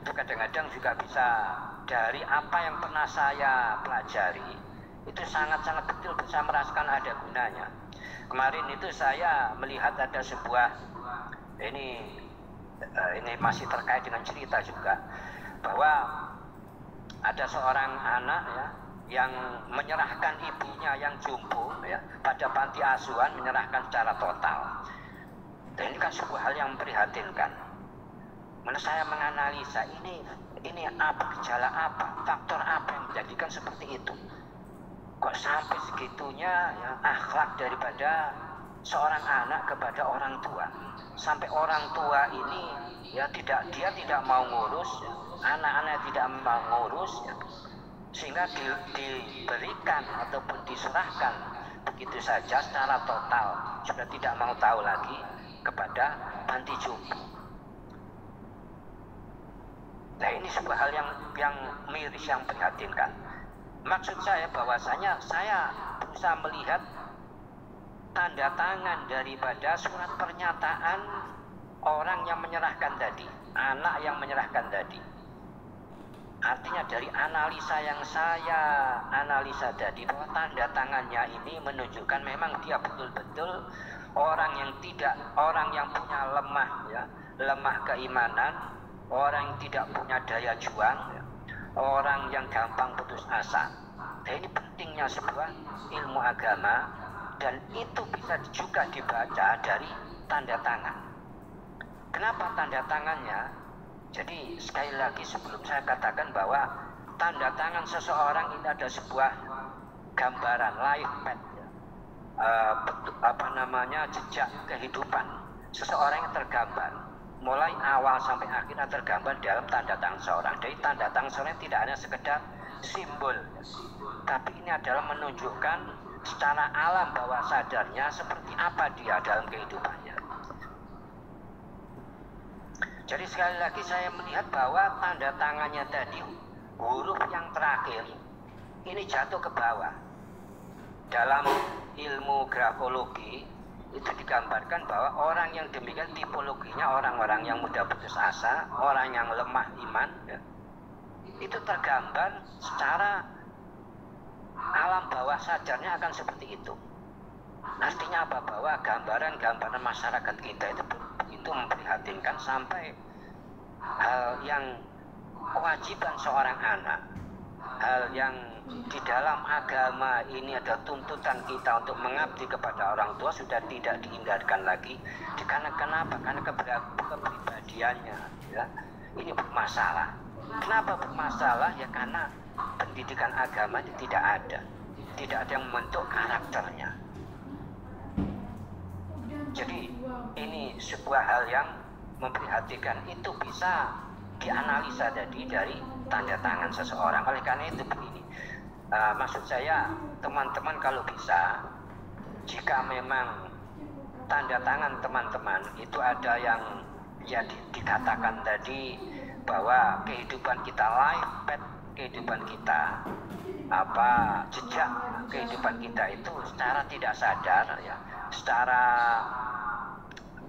itu kadang-kadang juga bisa dari apa yang pernah saya pelajari, itu sangat-sangat betul bisa merasakan ada gunanya. Kemarin itu saya melihat ada sebuah ini masih terkait dengan cerita juga, bahwa ada seorang anak ya yang menyerahkan ibunya yang jumbo ya pada panti asuhan, menyerahkan secara total. Dan ini kan sebuah hal yang memprihatinkan. Mana saya menganalisa ini apa, gejala apa, faktor apa yang menjadikan seperti itu. Kok sampai segitunya ya akhlak daripada seorang anak kepada orang tua, sampai orang tua ini ya dia tidak mau ngurus ya, anak-anak tidak mau ngurus ya, sehingga diberikan ataupun diserahkan begitu saja secara total, sudah tidak mau tahu lagi kepada panti jompo. Nah ini sebuah hal yang miris, yang prihatinkan. Maksud saya bahwasanya saya berusaha melihat tanda tangan daripada surat pernyataan orang yang menyerahkan tadi, anak yang menyerahkan tadi. Artinya dari analisa yang saya analisa tadi, bahwa tanda tangannya ini menunjukkan memang dia betul-betul orang yang punya lemah keimanan, orang yang tidak punya daya juang, orang yang gampang putus asa. Dan ini pentingnya sebuah ilmu agama, dan itu bisa juga dibaca dari tanda tangan. Kenapa tanda tangannya? Jadi sekali lagi sebelum saya katakan bahwa tanda tangan seseorang ini ada sebuah gambaran life path, jejak kehidupan seseorang yang tergambar mulai awal sampai akhirnya tergambar dalam tanda tangan seseorang. Jadi tanda tangan seseorang tidak hanya sekedar simbol, tapi ini adalah menunjukkan secara alam bawah sadarnya seperti apa dia dalam kehidupannya. Jadi sekali lagi saya melihat bahwa tanda tangannya tadi, huruf yang terakhir ini jatuh ke bawah. Dalam ilmu grafologi itu digambarkan bahwa orang yang demikian tipologinya orang-orang yang mudah putus asa, orang yang lemah iman, itu tergambar secara alam bawah sadarnya akan seperti itu. Artinya apa? Bahwa gambaran-gambaran masyarakat kita itu memprihatinkan sampai hal yang kewajiban seorang anak, hal yang di dalam agama ini ada tuntutan kita untuk mengabdi kepada orang tua sudah tidak dihindarkan lagi. Karena kenapa? Karena kepribadiannya ini bermasalah. Kenapa bermasalah? Ya karena pendidikan agama itu tidak ada yang membentuk karakternya. Jadi ini sebuah hal yang memprihatinkan, itu bisa dianalisa dari tanda tangan seseorang. Oleh karena itu begini, maksud saya teman-teman kalau bisa, jika memang tanda tangan teman-teman itu ada yang dikatakan tadi bahwa kehidupan kita, life path kehidupan kita, jejak kehidupan kita itu secara tidak sadar secara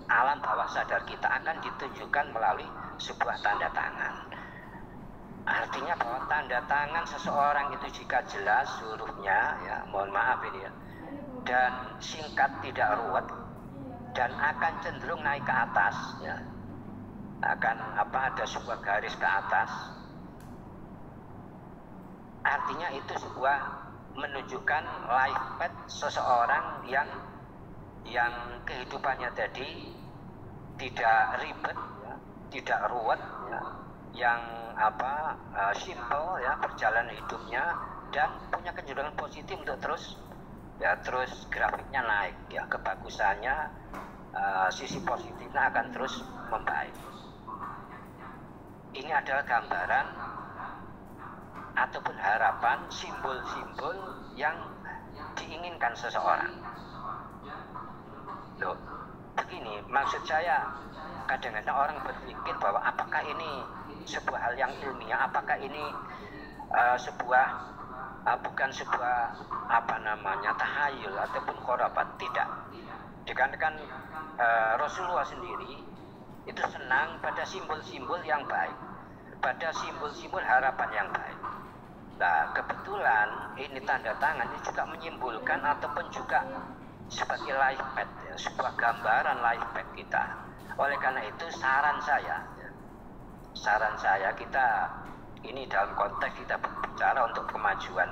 alam bawah sadar kita akan ditunjukkan melalui sebuah tanda tangan. Artinya bahwa tanda tangan seseorang itu jika jelas hurufnya, mohon maaf ini dan singkat tidak ruwet dan akan cenderung naik ke atas, akan ada sebuah garis ke atas. Artinya itu sebuah menunjukkan life path seseorang yang kehidupannya tadi tidak ribet, tidak ruwet, yang simple perjalanan hidupnya, dan punya kecenderungan positif untuk terus grafiknya naik, kebagusannya, sisi positifnya akan terus membaik. Ini adalah gambaran ataupun harapan, simbol-simbol yang diinginkan seseorang. Loh, begini, maksud saya kadang-kadang orang berpikir bahwa apakah ini sebuah hal yang ilmiah, apakah ini bukan sebuah tahayul ataupun khurafat. Tidak. Dikarenakan Rasulullah sendiri itu senang pada simbol-simbol yang baik, pada simbol-simbol harapan yang baik. Nah, kebetulan ini tanda tangan ini juga menyimpulkan ataupun juga sebagai life path, sebuah gambaran life path kita. Oleh karena itu saran saya kita ini dalam konteks kita berbicara untuk kemajuan,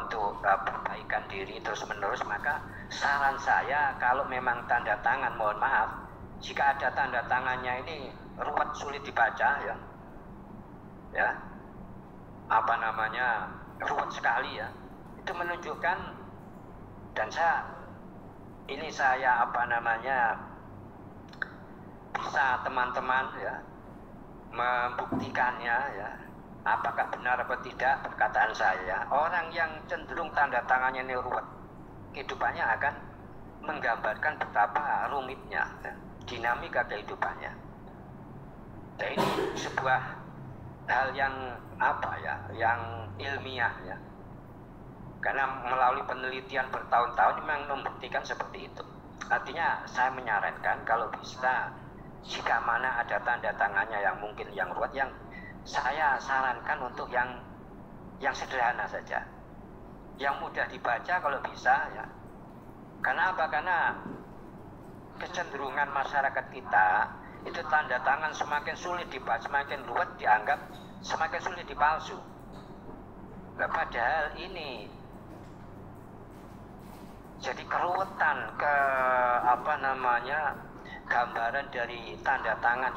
untuk perbaikan diri terus menerus, maka saran saya kalau memang tanda tangan, mohon maaf jika ada tanda tangannya ini ruwet sulit dibaca, ruwet sekali, itu menunjukkan, dan saya bisa teman-teman membuktikannya, apakah benar atau tidak perkataan saya. Orang yang cenderung tanda tangannya ini ruwet, kehidupannya akan menggambarkan betapa rumitnya dinamika kehidupannya. Nah, ini sebuah hal yang yang ilmiah, karena melalui penelitian bertahun-tahun memang membuktikan seperti itu. Artinya saya menyarankan kalau bisa, jika mana ada tanda tangannya yang mungkin yang ruwet, yang saya sarankan untuk yang sederhana saja, yang mudah dibaca kalau bisa ya. Karena apa? Karena kecenderungan masyarakat kita itu tanda tangan semakin sulit dibaca, semakin luwet dianggap, semakin sulit dipalsu. Nah, padahal ini jadi keruwetan gambaran dari tanda tangan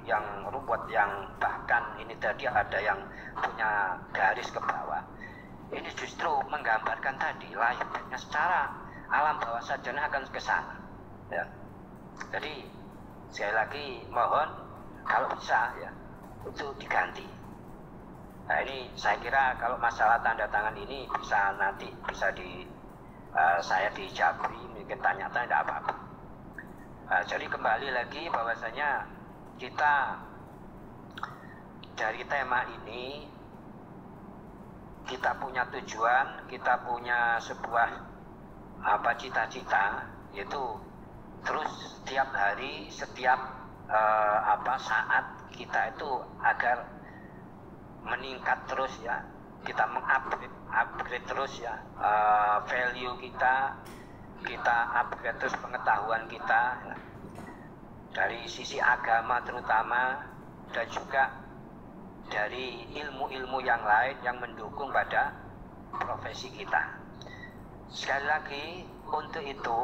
yang ruwet, yang bahkan ini tadi ada yang punya garis ke bawah. Ini justru menggambarkan tadi layaknya secara alam bawah sadar akan ke sana. Ya. Jadi sekali lagi mohon kalau bisa ya itu diganti. Nah ini saya kira kalau masalah tanda tangan ini bisa saya dijabri, mungkin tanya-tanya tidak apa-apa. Jadi kembali lagi bahwasanya kita dari tema ini kita punya tujuan, kita punya sebuah cita-cita, yaitu terus setiap hari, setiap saat kita itu agar meningkat terus ya, kita mengupgrade terus ya value kita upgrade terus pengetahuan kita ya. Dari sisi agama terutama, dan juga dari ilmu-ilmu yang lain yang mendukung pada profesi kita. Sekali lagi untuk itu,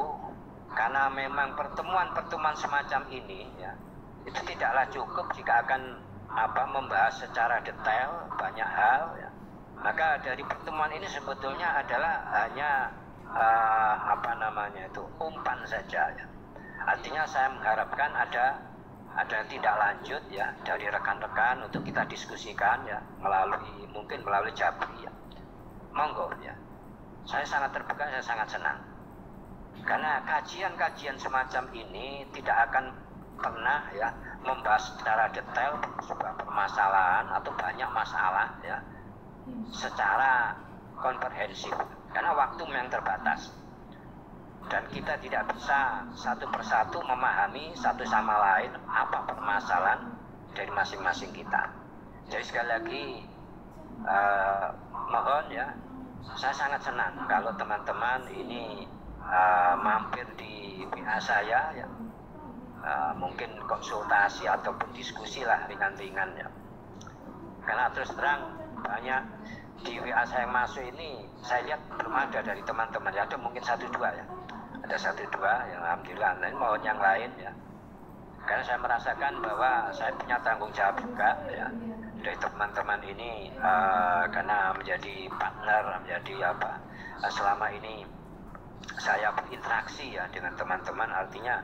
karena memang pertemuan-pertemuan semacam ini ya, itu tidaklah cukup jika akan membahas secara detail banyak hal ya. Maka dari pertemuan ini sebetulnya adalah hanya umpan saja ya. Artinya saya mengharapkan ada tindak lanjut ya dari rekan-rekan untuk kita diskusikan ya, mungkin melalui Jabri ya. Monggo ya. Saya sangat terbuka, saya sangat senang. Karena kajian-kajian semacam ini tidak akan pernah ya membahas secara detail sebuah permasalahan atau banyak masalah ya secara komprehensif, karena waktu memang terbatas dan kita tidak bisa satu persatu memahami satu sama lain apa permasalahan dari masing-masing kita. Jadi sekali lagi mohon ya, saya sangat senang kalau teman-teman ini mampir di WA saya ya, mungkin konsultasi ataupun diskusi lah ringan-ringan ya. Karena terus terang banyak di WA saya yang masuk ini, saya lihat belum ada dari teman-teman ya, ada mungkin 1-2 ya, ada 1-2 yang alhamdulillah. Nah, mohon yang lain ya, karena saya merasakan bahwa saya punya tanggung jawab juga ya dari teman-teman ini, karena menjadi partner, menjadi selama ini saya berinteraksi ya dengan teman-teman, artinya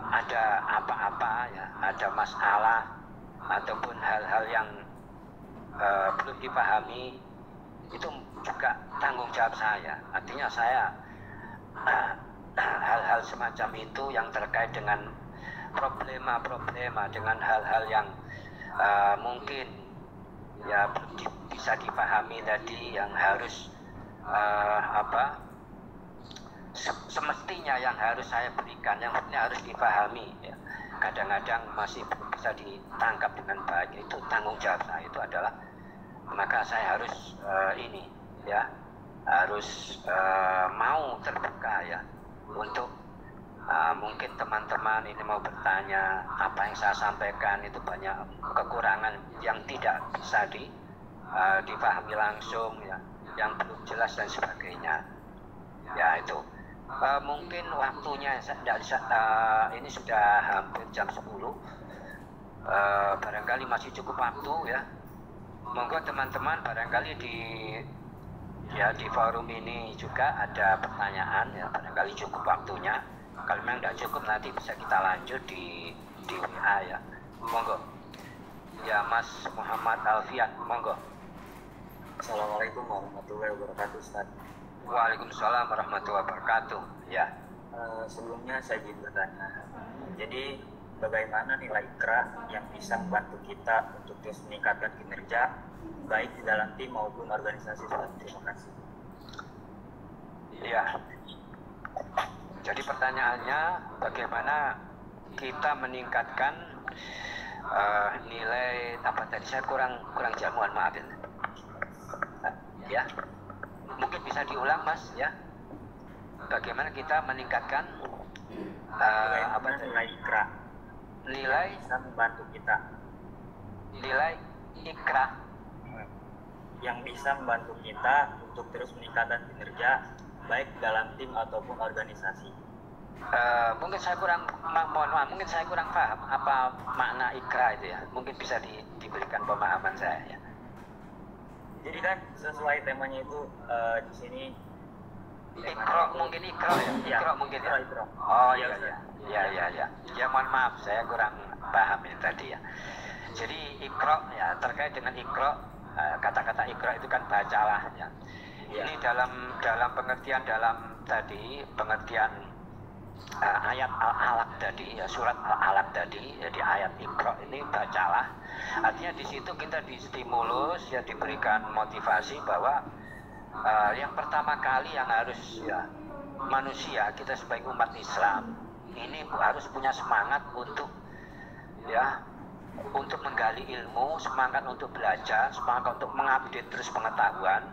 ada apa-apa ya, ada masalah ataupun hal-hal yang belum dipahami, itu juga tanggung jawab saya. Artinya saya hal-hal semacam itu yang terkait dengan problema-problema, dengan hal-hal yang mungkin ya belum bisa dipahami tadi, yang harus semestinya yang harus saya berikan, yang harus dipahami ya, kadang-kadang masih belum bisa ditangkap dengan baik. Itu tanggung jawab saya, itu adalah maka saya harus harus mau terbuka ya untuk mungkin teman-teman ini mau bertanya, apa yang saya sampaikan itu banyak kekurangan yang tidak bisa dipahami langsung ya, yang belum jelas dan sebagainya ya. Itu mungkin waktunya ini sudah hampir jam 10, barangkali masih cukup waktu ya. Monggo teman-teman, barangkali di forum ini juga ada pertanyaan ya, barangkali cukup waktunya. Kalau memang tidak cukup nanti bisa kita lanjut di WA ya. Monggo ya, Mas Muhammad Alfian, monggo. Assalamualaikum warahmatullahi wabarakatuh, Ustaz. Waalaikumsalam warahmatullahi wabarakatuh ya. Sebelumnya saya ingin bertanya, jadi bagaimana nilai IKRA yang bisa membantu kita untuk terus meningkatkan kinerja baik di dalam tim maupun organisasi? Terima kasih. Ya. Jadi pertanyaannya bagaimana kita meningkatkan nilai apa tadi, saya kurang jamuan, maaf ya. Mungkin bisa diulang Mas ya. Bagaimana kita meningkatkan apa nilai ikra nilai bisa membantu kita, nilai ikra yang bisa membantu kita untuk terus meningkatkan kinerja baik dalam tim ataupun organisasi. Mungkin saya kurang, mohon maaf, mungkin saya kurang paham apa makna ikra itu ya. Mungkin bisa diberikan pemahaman saya ya. Jadi kan sesuai temanya itu di sini Ikro, mungkin ikro ya. Iya, Ikro mungkin ya. ikro. Oh Iya, iya Ustaz. iya. Ya. Ya mohon maaf, saya kurang paham ini tadi ya. Jadi ikro ya, terkait dengan ikro, kata-kata ikro itu kan bacalah ya. Ini dalam pengertian ayat Al-Alaq tadi ya, surat Al-Alaq tadi, jadi ayat ikro ini bacalah. Artinya di situ kita distimulus ya, diberikan motivasi bahwa yang pertama kali yang harus ya, manusia kita sebagai umat Islam ini harus punya semangat untuk ya, untuk menggali ilmu, semangat untuk belajar, semangat untuk mengupdate terus pengetahuan.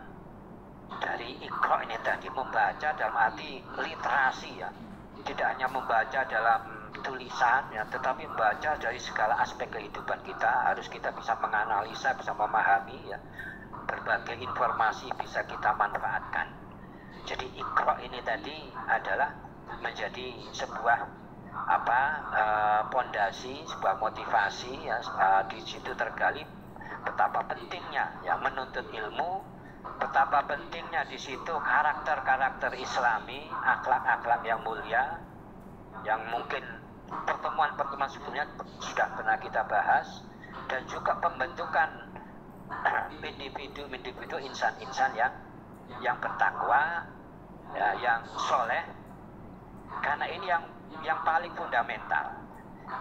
Dari Iqra ini tadi, membaca dalam arti literasi ya, tidak hanya membaca dalam tulisan ya, tetapi membaca dari segala aspek kehidupan kita. Harus kita bisa menganalisa, bisa memahami ya, berbagai informasi bisa kita manfaatkan. Jadi Iqra ini tadi adalah menjadi sebuah pondasi, sebuah motivasi ya. Di situ tergali betapa pentingnya ya menuntut ilmu, betapa pentingnya di situ karakter-karakter Islami, akhlak-akhlak yang mulia, yang mungkin pertemuan-pertemuan sebelumnya sudah pernah kita bahas, dan juga pembentukan individu-individu, insan-insan yang bertakwa, ya, yang soleh. Karena ini yang paling fundamental.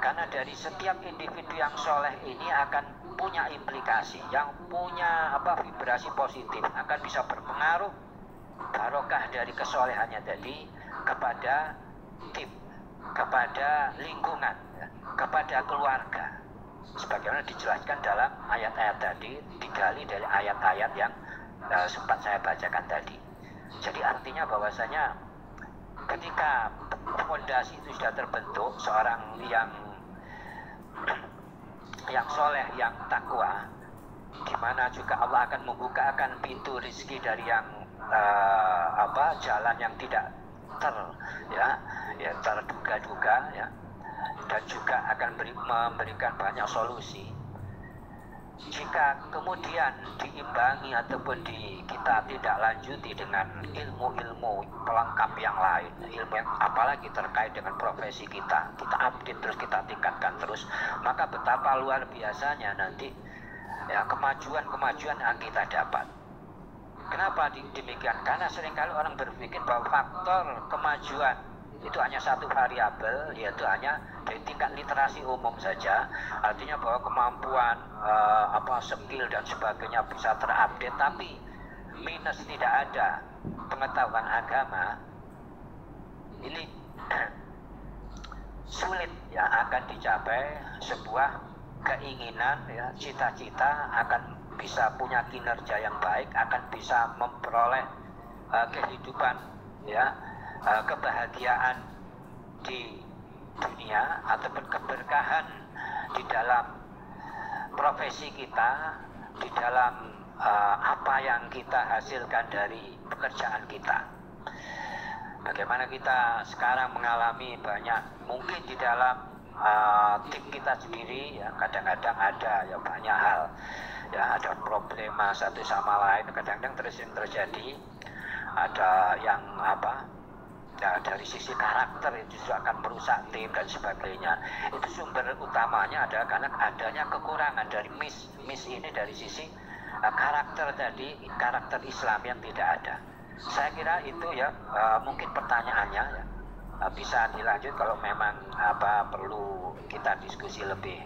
Karena dari setiap individu yang soleh ini akan punya implikasi, yang punya vibrasi positif, akan bisa berpengaruh barokah dari kesolehannya tadi kepada tim, kepada lingkungan, kepada keluarga. Sebagaimana dijelaskan dalam ayat-ayat tadi, digali dari ayat-ayat yang sempat saya bacakan tadi. Jadi artinya bahwasanya ketika fondasi itu sudah terbentuk, seorang yang soleh, yang takwa, di mana juga Allah akan membukakan pintu rezeki dari yang jalan yang tidak terduga-duga ya, dan juga akan memberikan banyak solusi. Jika kemudian diimbangi ataupun kita tidak lanjuti dengan ilmu-ilmu pelengkap yang lain, ilmu yang apalagi terkait dengan profesi kita update terus, kita tingkatkan terus, maka betapa luar biasanya nanti ya kemajuan yang kita dapat. Kenapa demikian? Karena seringkali orang berpikir bahwa faktor kemajuan itu hanya satu variabel, yaitu hanya dari tingkat literasi umum saja. Artinya bahwa kemampuan skill dan sebagainya bisa terupdate, tapi minus tidak ada pengetahuan agama, ini sulit ya akan dicapai sebuah keinginan ya, cita-cita akan bisa punya kinerja yang baik, akan bisa memperoleh kehidupan ya, kebahagiaan di dunia ataupun keberkahan di dalam profesi kita, di dalam apa yang kita hasilkan dari pekerjaan kita. Bagaimana kita sekarang mengalami banyak, mungkin di dalam tim kita sendiri ya, kadang-kadang ada ya banyak hal ya, ada problema satu sama lain, kadang-kadang terjadi, ada yang ya, dari sisi karakter itu juga akan merusak tim dan sebagainya. Itu sumber utamanya adalah karena adanya kekurangan dari miss ini dari sisi karakter tadi, karakter Islam yang tidak ada. Saya kira itu ya, mungkin pertanyaannya ya, bisa dilanjut kalau memang perlu kita diskusi lebih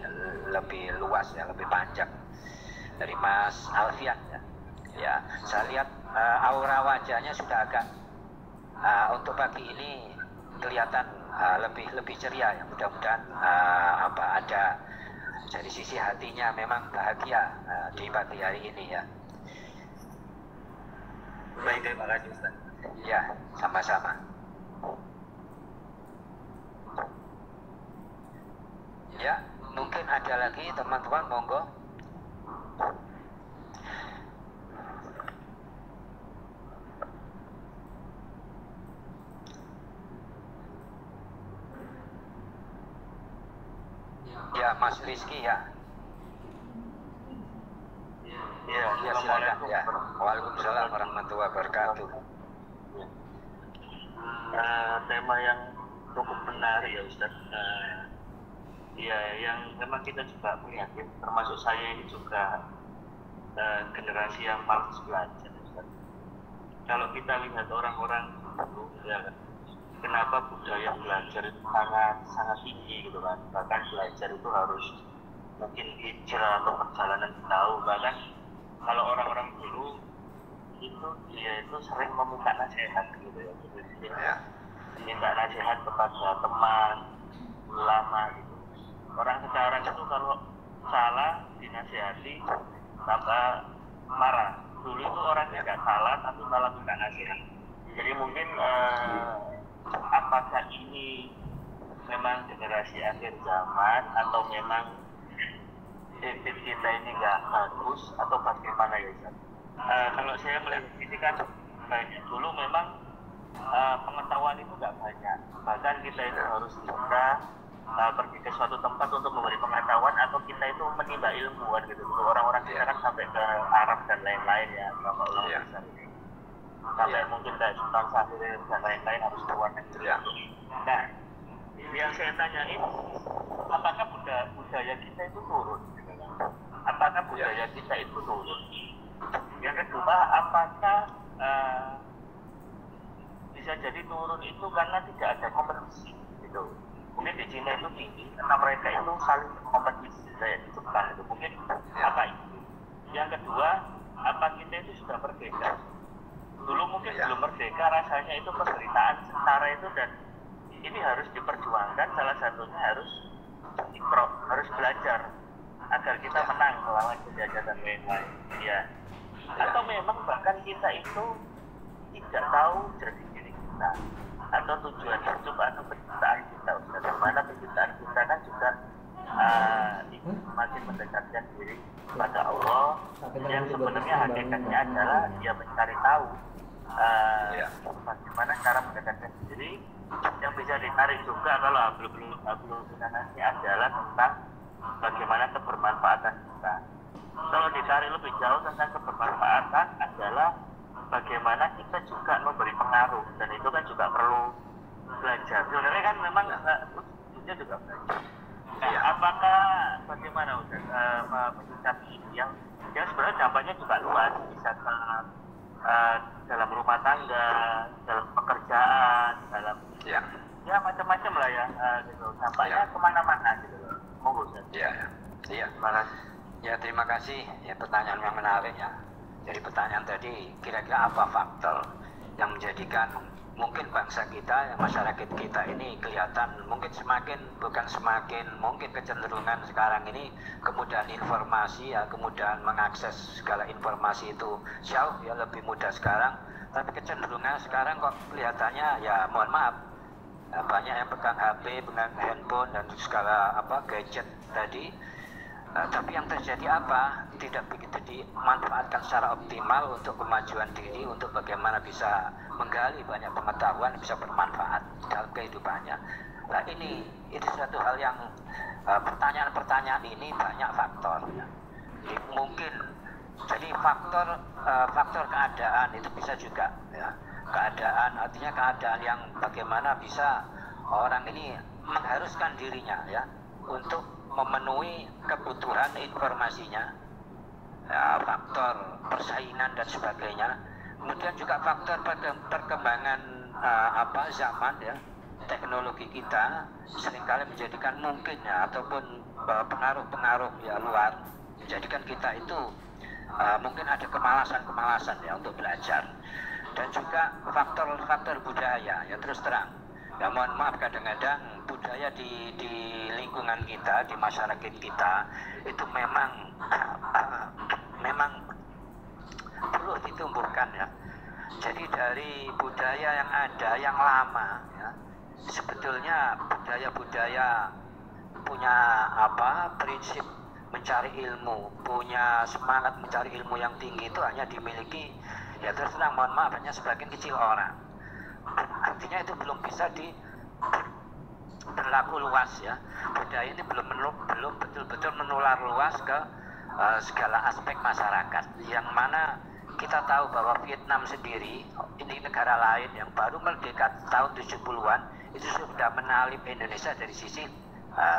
luas ya, lebih panjang dari Mas Alfian ya. Ya, saya lihat aura wajahnya sudah agak untuk pagi ini kelihatan lebih ceria ya. Mudah-mudahan ada dari sisi hatinya memang bahagia di pagi hari ini ya. Baik, terima kasih Ustaz. Ya, sama-sama. Ya, mungkin ada lagi teman-teman, monggo. Ya, Mas Rizky ya. Ya, Ya, silakan ya. Waalaikumsalam warahmatullahi wabarakatuh. Tema yang cukup menarik ya Ustaz. Ya, yang memang kita juga prihatin, termasuk saya ini juga generasi yang malas belajar Ustaz. Kalau kita lihat orang-orang dulu ya, kenapa budaya belajar itu sangat tinggi gitu kan. Bahkan belajar itu harus mungkin hijrah atau perjalanan jauh. Bahkan kalau orang-orang dulu itu dia itu sering meminta nasihat gitu ya. Jadi minta nasihat kepada teman, ulama gitu. Orang sekarang itu kalau salah dinasihati tambah marah. Dulu itu orangnya nggak salah tapi malah minta nasihat. Jadi mungkin apakah ini memang generasi akhir zaman atau memang habit kita ini nggak bagus atau bagaimana ya Ustaz? Kalau saya melihat ini kan banyak dulu memang pengetahuan itu nggak banyak. Bahkan kita itu harus bisa pergi ke suatu tempat untuk memberi pengetahuan atau kita itu menimba ilmuwan gitu. Orang-orang kita kan sampai ke Arab dan lain-lain ya, sama ulama besar ini. Sampai mungkin kayak Sultan Syahrir dan lain-lain harus keluar negeri. Nah, yang saya tanyain, apakah budaya kita itu turun? Apakah budaya kita itu turun? Yang kedua, apakah bisa jadi turun itu karena tidak ada kompetisi gitu? Mungkin di Cina itu tinggi karena mereka itu saling kompetisi saya di Jepang itu mungkin apa itu? Yang kedua, apa kita itu sudah merdeka? Dulu mungkin belum merdeka, rasanya itu penderitaan setara itu dan ini harus diperjuangkan. Salah satunya harus harus belajar agar kita menang melawan penjajah dan lain-lain. Ya. Atau memang bahkan kita itu tidak tahu jati diri kita atau tujuan hidup atau penciptaan kita. Bagaimana penciptaan kita kan juga semakin mendekatkan diri kepada Allah yang sebenarnya hakikatnya adalah dia mencari tahu bagaimana cara mendekatkan diri. Yang bisa ditarik juga kalau belum kita nanti adalah tentang bagaimana kebermanfaatan kita. Kalau ditarik lebih jauh tentang kebermanfaatan adalah bagaimana kita juga memberi pengaruh, dan itu kan juga perlu belajar. Sebenarnya kan memang ujungnya juga belajar. Nah, apakah bagaimana Ustaz menyikapi ini yang sebenarnya dampaknya juga luas, bisa ke dalam rumah tangga, dalam pekerjaan, dalam ya macam-macam lah ya, gitu. Dampaknya kemana-mana gitu loh. Monggo Ustaz. Terima kasih. Ya, pertanyaan yang menarik ya. Jadi pertanyaan tadi, kira-kira apa faktor yang menjadikan mungkin bangsa kita, masyarakat kita ini kelihatan mungkin mungkin kecenderungan sekarang ini kemudahan informasi ya, kemudahan mengakses segala informasi itu jauh ya lebih mudah sekarang. Tapi kecenderungan sekarang kok kelihatannya ya mohon maaf, banyak yang pegang HP, pegang handphone dan segala gadget tadi. Tapi yang terjadi apa? Tidak begitu dimanfaatkan secara optimal untuk kemajuan diri, untuk bagaimana bisa menggali banyak pengetahuan bisa bermanfaat dalam kehidupannya. Nah itu satu hal yang pertanyaan-pertanyaan ini banyak faktor. Jadi mungkin jadi faktor keadaan itu bisa juga ya. Keadaan artinya keadaan yang bagaimana bisa orang ini mengharuskan dirinya ya untuk memenuhi kebutuhan informasinya, ya, faktor persaingan dan sebagainya. Kemudian juga faktor perkembangan zaman ya, teknologi kita seringkali menjadikan mungkin ya ataupun pengaruh-pengaruh ya luar menjadikan kita itu mungkin ada kemalasan ya untuk belajar. Dan juga faktor budaya ya, terus terang Ya mohon maaf, kadang-kadang budaya di lingkungan kita, di masyarakat kita itu memang memang perlu ditumbuhkan ya. Jadi dari budaya yang ada yang lama ya, sebetulnya budaya-budaya punya prinsip mencari ilmu, punya semangat mencari ilmu yang tinggi itu hanya dimiliki ya terus terang mohon maaf hanya sebagian kecil orang. Artinya itu belum bisa berlaku luas ya. Budaya ini belum betul-betul menular luas ke segala aspek masyarakat. Yang mana kita tahu bahwa Vietnam sendiri ini negara lain yang baru merdeka tahun 70-an itu sudah menalip Indonesia dari sisi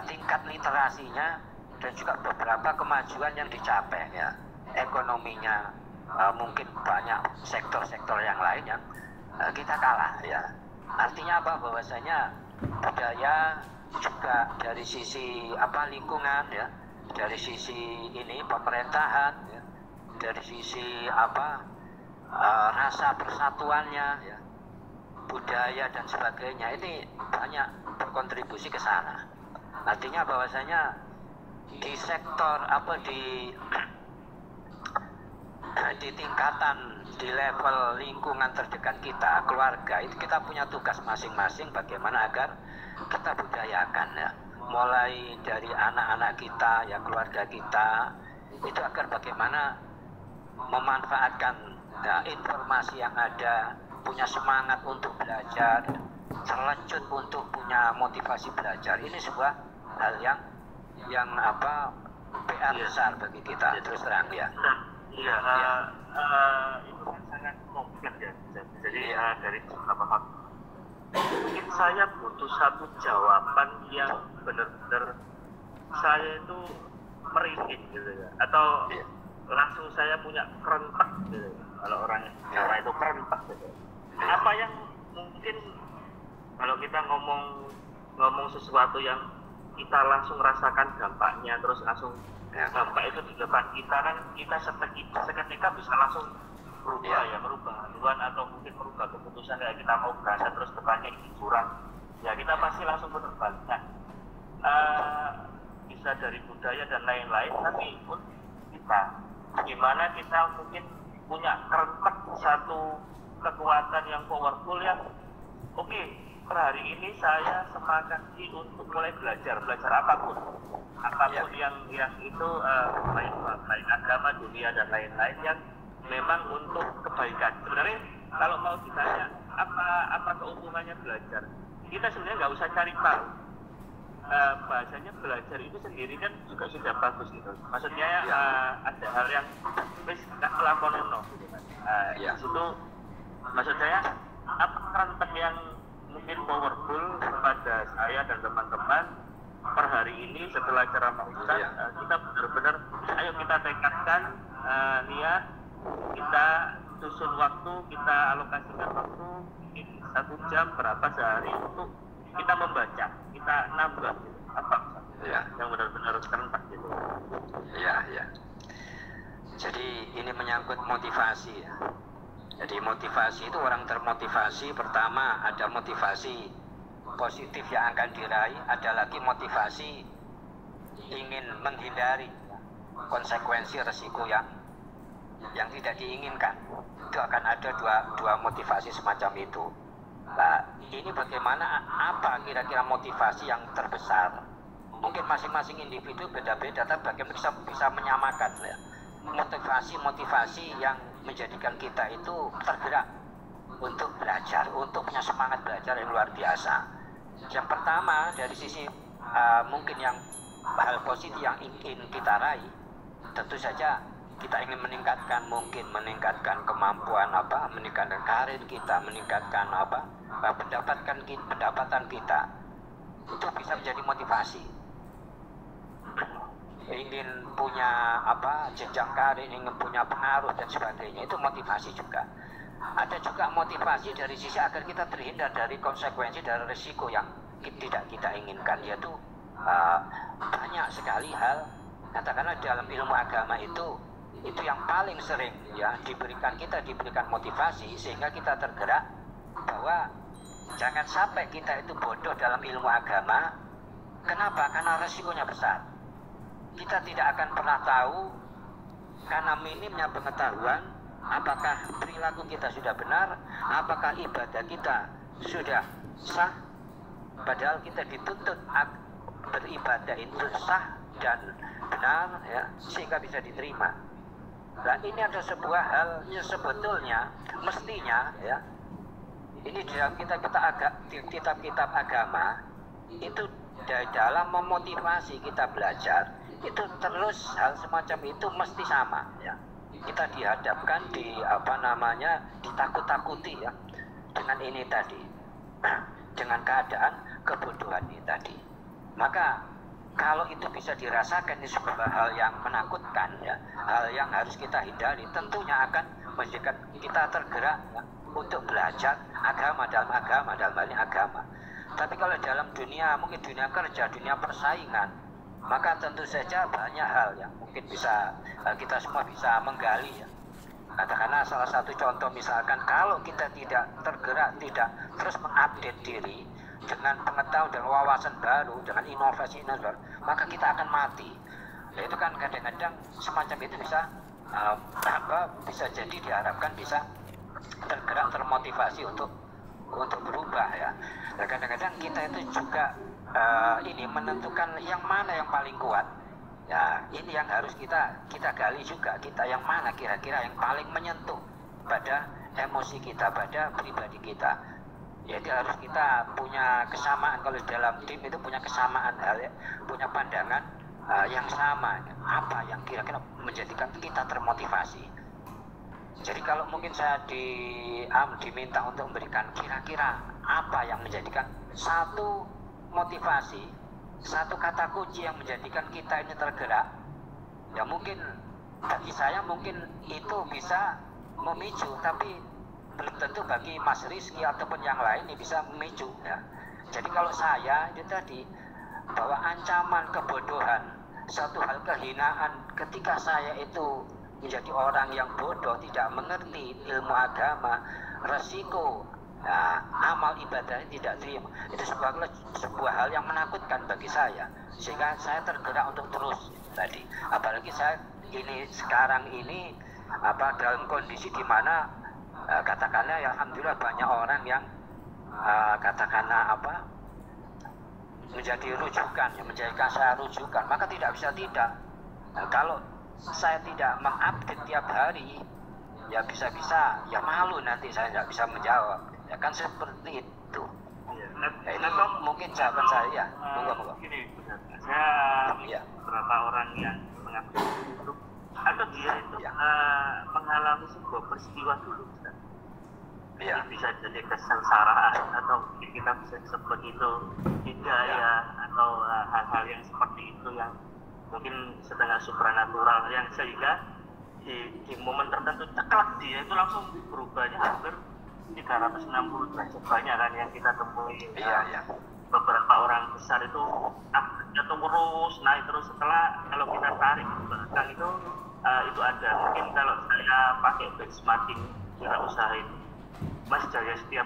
tingkat literasinya dan juga beberapa kemajuan yang dicapai ya. Ekonominya mungkin banyak sektor-sektor yang lain yang kita kalah ya. Artinya apa? Bahwasanya budaya juga dari sisi lingkungan ya, dari sisi ini pemerintahan ya, dari sisi rasa persatuannya ya, budaya dan sebagainya ini banyak berkontribusi ke sana. Artinya bahwasanya di sektor di tingkatan, di level lingkungan terdekat kita, keluarga, itu kita punya tugas masing-masing bagaimana agar kita budayakan ya. Mulai dari anak-anak kita, ya keluarga kita, itu agar bagaimana memanfaatkan informasi yang ada, punya semangat untuk belajar, terlanjut untuk punya motivasi belajar. Ini sebuah hal yang PR besar bagi kita, terus terang ya. Iya, itu kan sangat kompleks ya. Jadi dari beberapa faktor. Mungkin saya butuh satu jawaban yang benar-benar saya itu merinding gitu ya, atau langsung saya punya kerentak gitu. Kalau orang Jawa itu kerentak gitu. Apa yang mungkin kalau kita ngomong sesuatu yang kita langsung rasakan dampaknya, terus langsung dampak itu di depan kita, kan kita seketika bisa langsung merubah haluan atau mungkin merubah keputusan kayak kita mau berangkat terus depannya ini curang ya, kita pasti langsung berbalik. Bisa dari budaya dan lain-lain, tapi pun kita gimana kita mungkin punya kerentak satu kekuatan yang powerful yang oke, per hari ini saya semangat untuk mulai belajar apapun yang itu baik agama, dunia dan lain-lain yang memang untuk kebaikan. Sebenarnya kalau mau ditanya apa keuntungannya belajar, kita sebenarnya nggak usah cari tahu. Bahasanya belajar itu sendiri kan juga sudah bagus gitu. Maksudnya ada hal yang nggak lakonono gitu kan. Di situ maksud saya apa kerentak yang mungkin powerful kepada saya dan teman-teman per hari ini setelah ceramah Ustaz, kita benar-benar ayo kita tekadkan niat, kita susun waktu, kita alokasikan waktu mungkin 1 jam berapa sehari untuk kita membaca, kita nambah gitu. Apa yang benar-benar serentak gitu. Jadi ini menyangkut motivasi ya. Jadi motivasi itu orang termotivasi, pertama ada motivasi positif yang akan diraih, ada lagi motivasi ingin menghindari konsekuensi resiko yang tidak diinginkan. Itu akan ada dua motivasi semacam itu. Nah, ini bagaimana, apa kira-kira motivasi yang terbesar? Mungkin masing-masing individu beda-beda, tapi bagaimana bisa menyamakan ya, motivasi yang menjadikan kita itu tergerak untuk belajar, untuk punya semangat belajar yang luar biasa. Yang pertama dari sisi mungkin yang hal positif yang ingin kita raih, tentu saja kita ingin meningkatkan kemampuan meningkatkan karir kita, meningkatkan pendapatan kita, itu bisa menjadi motivasi. Ingin punya jenjang karir, ingin punya pengaruh dan sebagainya, itu motivasi juga. Ada juga motivasi dari sisi agar kita terhindar dari konsekuensi, dari risiko yang tidak kita inginkan, yaitu banyak sekali hal, katakanlah dalam ilmu agama itu yang paling sering ya diberikan motivasi sehingga kita tergerak bahwa Jangan sampai kita itu bodoh dalam ilmu agama. Kenapa? Karena resikonya besar. Kita tidak akan pernah tahu karena minimnya pengetahuan apakah perilaku kita sudah benar, apakah ibadah kita sudah sah, padahal kita dituntut beribadah itu sah dan benar ya, sehingga bisa diterima. Dan ini ada sebuah hal yang sebetulnya mestinya ya, ini dalam kitab-kitab agama itu dalam memotivasi kita belajar itu terus hal semacam itu mesti sama ya. Kita dihadapkan ditakut-takuti ya dengan ini tadi, dengan keadaan kebodohan ini tadi. Maka kalau itu bisa dirasakan ini sebuah hal yang menakutkan ya, hal yang harus kita hindari, tentunya akan menjadikan kita tergerak ya, untuk belajar agama dalam hal ini agama. Tapi kalau dalam dunia, mungkin dunia kerja, dunia persaingan, maka tentu saja banyak hal yang mungkin bisa kita semua bisa menggali ya. Katakanlah salah satu contoh misalkan kalau kita tidak tergerak, tidak terus mengupdate diri dengan pengetahuan dan wawasan baru, dengan inovasi baru, maka kita akan mati. Nah, itu kan kadang-kadang semacam itu bisa bisa jadi diharapkan bisa tergerak, termotivasi untuk berubah ya. Nah, kadang-kadang kita itu juga ini menentukan yang mana yang paling kuat. Ya, ini yang harus kita gali juga, kita yang mana kira-kira yang paling menyentuh pada emosi kita, pada pribadi kita. Jadi harus kita punya kesamaan, kalau dalam tim itu punya kesamaan hal ya, punya pandangan yang sama. Apa yang kira-kira menjadikan kita termotivasi. Jadi kalau mungkin saya diminta untuk memberikan kira-kira apa yang menjadikan satu motivasi, satu kata kunci yang menjadikan kita ini tergerak, ya mungkin bagi saya mungkin itu bisa memicu, tapi belum tentu bagi Mas Rizky ataupun yang lain ini bisa memicu ya. Jadi kalau saya itu tadi bahwa ancaman kebodohan, satu hal kehinaan ketika saya itu menjadi orang yang bodoh, tidak mengerti ilmu agama, resiko amal ibadahnya tidak terima, itu sebuah hal yang menakutkan bagi saya, sehingga saya tergerak untuk terus tadi. Apalagi saya ini sekarang ini dalam kondisi di mana katakanlah ya, alhamdulillah banyak orang yang katakanlah menjadi rujukan, yang menjadikan saya rujukan, maka tidak bisa tidak. Kalau saya tidak mengupdate tiap hari, ya bisa-bisa ya malu nanti saya tidak bisa menjawab. Ya kan seperti itu. Ya, ini mungkin jawaban saya. Moga-moga. Gini, saya beberapa orang yang mengaku itu atau dia itu mengalami sebuah peristiwa dulu, Ustaz. Ya. Bisa jadi kesengsaraan atau kita bisa sebut itu hidayah atau hal-hal yang seperti itu yang mungkin setengah supranatural yang sehingga di momen tertentu ceklek dia itu langsung berubahnya hampir 360 derajat. Banyak kan yang kita temui. Beberapa orang besar itu terus naik terus, setelah kalau kita tarik belakang itu ada. Mungkin kalau saya pakai benchmarking kita usahain Mas Jaya setiap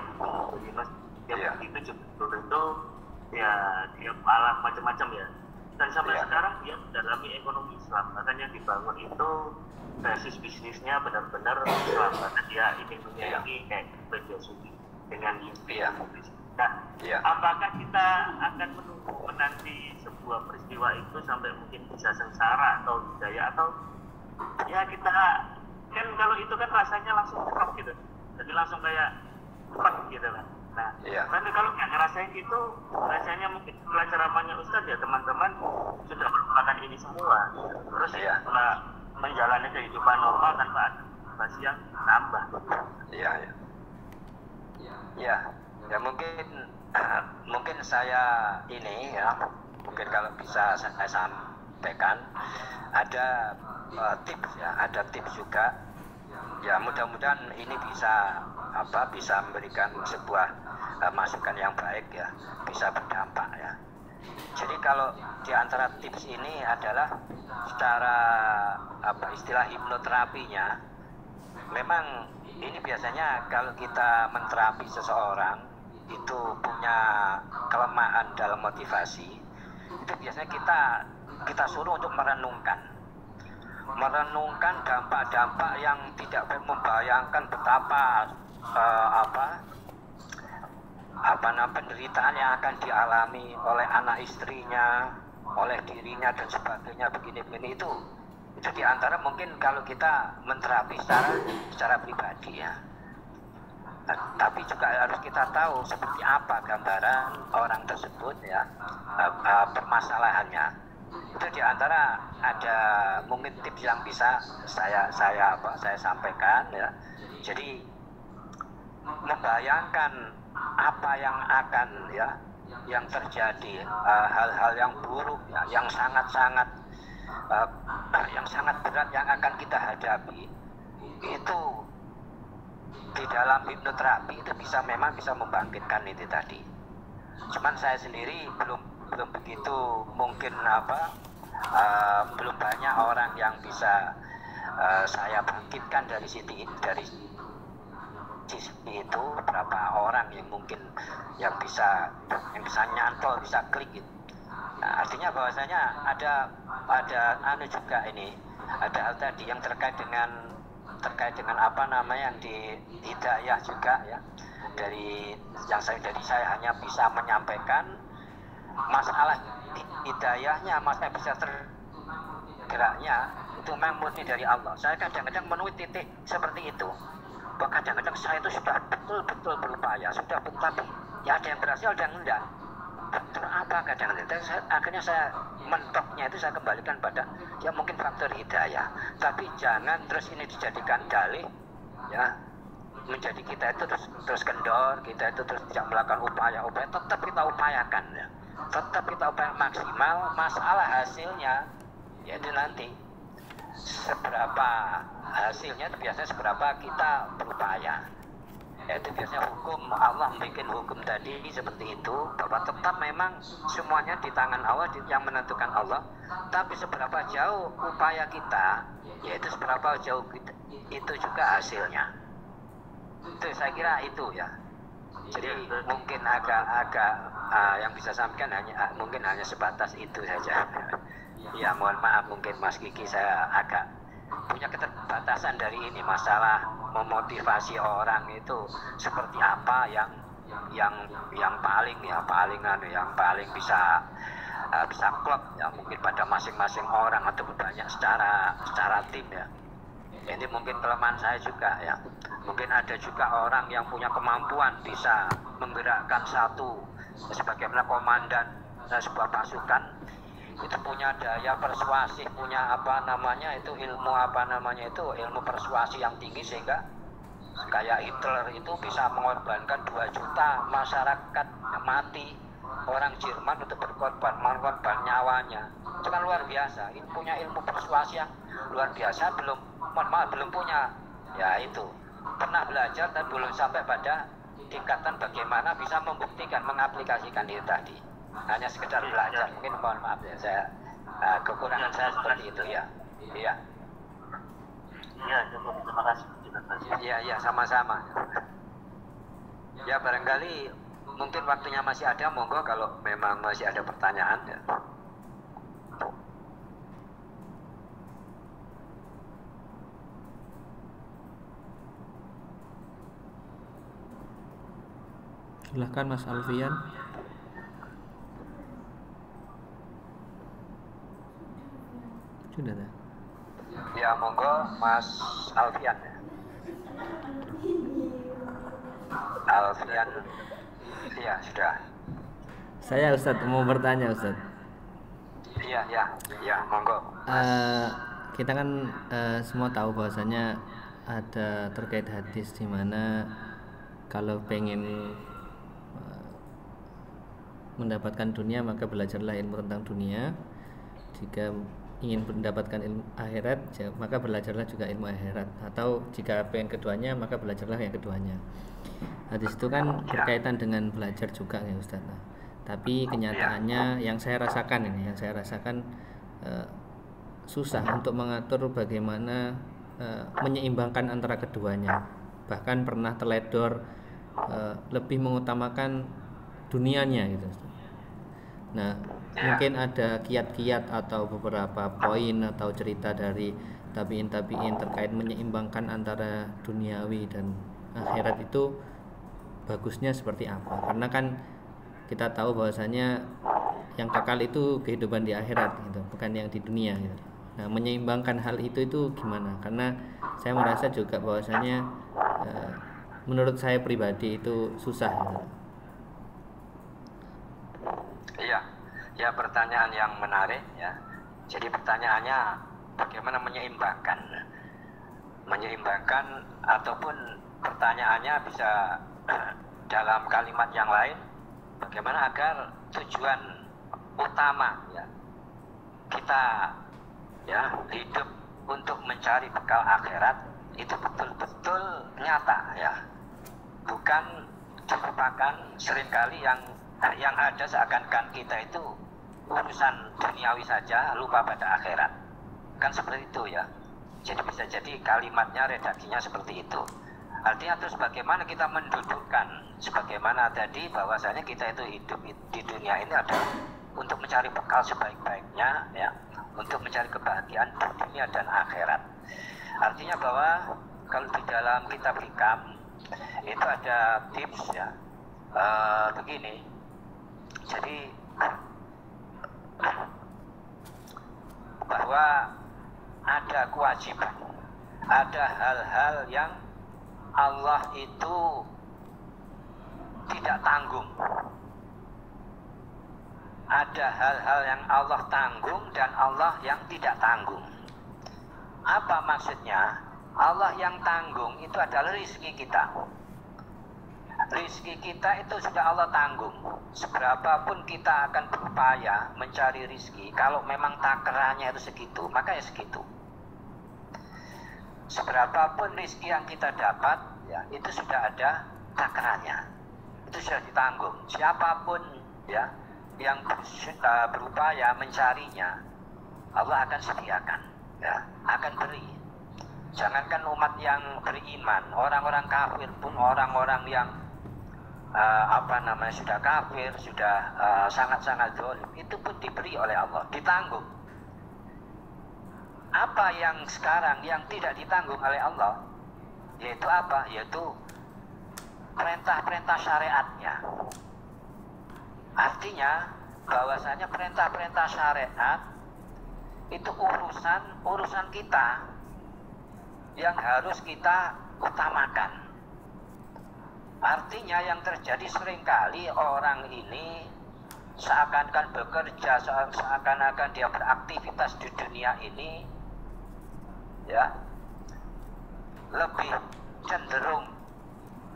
Mas setiap itu itu ya dia malah macam-macam ya. Dan sampai sekarang dia mendalami ekonomi Islam, bahkan yang dibangun itu basis bisnisnya benar-benar Islam, karena dia ingin memiliki kayak media suci dengan Nah, apakah kita akan menunggu menanti sebuah peristiwa itu sampai mungkin bisa sengsara atau hidayah, atau ya kita kan kalau itu kan rasanya langsung cepat gitu, jadi langsung kayak cepat gitu kan. Nah, karena kalau nggak ngerasain itu, rasanya mungkin setelah ceramahnya Ustadz ya teman-teman sudah melupakan ini semua, terus setelah menjalani kehidupan normal tanpa ada motivasi yang tambah. Ya mungkin saya ini ya, mungkin kalau bisa saya sampaikan ada tips ya, ada tips juga. Ya mudah-mudahan ini bisa memberikan sebuah masukan yang baik ya, bisa berdampak ya. Jadi kalau di antara tips ini adalah secara istilah hipnoterapinya, memang ini biasanya kalau kita menterapi seseorang itu punya kelemahan dalam motivasi, itu biasanya kita suruh untuk merenungkan dampak-dampak yang tidak membayangkan betapa penderitaan yang akan dialami oleh anak istrinya, oleh dirinya dan sebagainya, begini-begini. Itu diantara mungkin kalau kita menterapi secara pribadi ya. Nah, tapi juga harus kita tahu seperti apa gambaran orang tersebut ya, permasalahannya. Itu diantara ada mungkin tips yang bisa saya sampaikan ya. Jadi membayangkan apa yang akan ya, yang terjadi, hal-hal yang buruk ya, yang sangat berat yang akan kita hadapi, itu di dalam hipnoterapi itu memang bisa membangkitkan itu tadi. Cuman saya sendiri belum begitu mungkin belum banyak orang yang bisa saya bangkitkan dari sisi itu. Berapa orang yang mungkin yang bisa nyantol, bisa klik gitu. Nah, artinya bahwasanya ada juga ini, ada hal tadi yang terkait dengan yang di hidayah juga ya. Dari saya hanya bisa menyampaikan masalah hidayahnya, masalah bisa tergeraknya itu memang murni dari Allah. Saya kadang-kadang menemui titik seperti itu. Bahkan kadang-kadang saya itu sudah betul-betul berupaya, tapi ya ada yang berhasil, ada yang enggak. Faktor apa kadang-kadang? Akhirnya saya mentoknya itu saya kembalikan pada ya mungkin faktor hidayah. Tapi jangan terus ini dijadikan dalih ya, menjadi kita itu terus kendor, kita itu terus tidak melakukan upaya. Tetap kita upayakan ya. Tetap kita upaya maksimal. Masalah hasilnya yaitu nanti seberapa hasilnya itu biasanya seberapa kita berupaya. Yaitu biasanya hukum Allah membuat hukum tadi seperti itu, bahwa tetap memang semuanya di tangan Allah, yang menentukan Allah. Tapi seberapa jauh upaya kita, yaitu seberapa jauh itu juga hasilnya. Itu saya kira itu ya. Jadi mungkin agak yang bisa sampaikan mungkin hanya sebatas itu saja. Ya mohon maaf mungkin Mas Kiki, saya agak punya keterbatasan dari ini, masalah memotivasi orang itu seperti apa yang paling bisa klop ya, mungkin pada masing-masing orang atau banyak secara tim ya. Ini mungkin kelemahan saya juga ya. Mungkin ada juga orang yang punya kemampuan bisa menggerakkan sebagaimana komandan sebuah pasukan, itu punya daya persuasif, punya ilmu persuasi yang tinggi, sehingga kayak Hitler itu bisa mengorbankan 2 juta masyarakat mati, orang Jerman untuk mengorbankan nyawanya. Itu kan luar biasa. Ini punya ilmu persuasi yang luar biasa. Belum punya ya, itu pernah belajar dan belum sampai pada tingkatan bagaimana bisa membuktikan, mengaplikasikan itu tadi. Hanya sekedar belajar. Mungkin mohon maaf ya, saya kekurangan saya seperti itu ya. Iya. Iya, terima kasih. Iya, sama-sama. Ya barangkali mungkin waktunya masih ada, monggo kalau memang masih ada pertanyaan ya. Silahkan Mas Alfian. Sudah dah. Ya monggo Mas Alfian. Alfian. Iya sudah. Saya Ustadz mau bertanya Ustadz. Iya monggo. Kita kan semua tahu bahwasanya ada terkait hadis di mana kalau pengen mendapatkan dunia maka belajarlah ilmu tentang dunia. Jika ingin mendapatkan ilmu akhirat maka belajarlah juga ilmu akhirat, atau jika pengen keduanya maka belajarlah yang keduanya. Hadis itu kan berkaitan dengan belajar juga ya Ustaz. Tapi kenyataannya yang saya rasakan susah untuk mengatur bagaimana menyeimbangkan antara keduanya. Bahkan pernah teledor lebih mengutamakan dunianya gitu. Nah, mungkin ada kiat-kiat atau beberapa poin atau cerita dari tabiin terkait menyeimbangkan antara duniawi dan akhirat itu bagusnya seperti apa? Karena kan kita tahu bahwasanya yang kekal itu kehidupan di akhirat gitu, bukan yang di dunia gitu. Nah, menyeimbangkan hal itu gimana? Karena saya merasa juga bahwasanya menurut saya pribadi itu susah gitu. Iya, ya pertanyaan yang menarik ya. Jadi pertanyaannya bagaimana menyeimbangkan ataupun pertanyaannya bisa dalam kalimat yang lain, bagaimana agar tujuan utama ya kita ya hidup untuk mencari bekal akhirat itu betul-betul nyata ya, bukan dilupakan seringkali yang ada seakan-akan kita itu urusan duniawi saja, lupa pada akhirat. Kan seperti itu ya. Jadi bisa jadi kalimatnya, redaksinya seperti itu. Artinya terus bagaimana kita mendudukkan sebagaimana tadi bahwasanya kita itu hidup di dunia ini adalah untuk mencari bekal sebaik-baiknya ya, untuk mencari kebahagiaan di dunia dan akhirat. Artinya bahwa kalau di dalam kitab Hikam itu ada tips ya, begini. Jadi bahwa ada kewajiban, ada hal-hal yang Allah itu tidak tanggung, ada hal-hal yang Allah tanggung dan Allah yang tidak tanggung. Apa maksudnya? Allah yang tanggung itu adalah rezeki kita. Rizki kita itu sudah Allah tanggung. Seberapapun kita akan berupaya mencari rizki, kalau memang takarannya itu segitu, maka ya segitu. Seberapapun rizki yang kita dapat, ya itu sudah ada takarannya. Itu sudah ditanggung. Siapapun ya yang berupaya mencarinya, Allah akan sediakan, ya, akan beri. Jangankan umat yang beriman, orang-orang kafir pun, orang-orang yang sudah kafir, sudah sangat-sangat zalim, itu pun diberi oleh Allah, ditanggung. Apa yang sekarang yang tidak ditanggung oleh Allah, yaitu apa? Yaitu perintah-perintah syariatnya. Artinya bahwasanya perintah-perintah syariat itu urusan kita yang harus kita utamakan. Artinya yang terjadi seringkali orang ini seakan-akan bekerja, seakan-akan dia beraktivitas di dunia ini ya lebih cenderung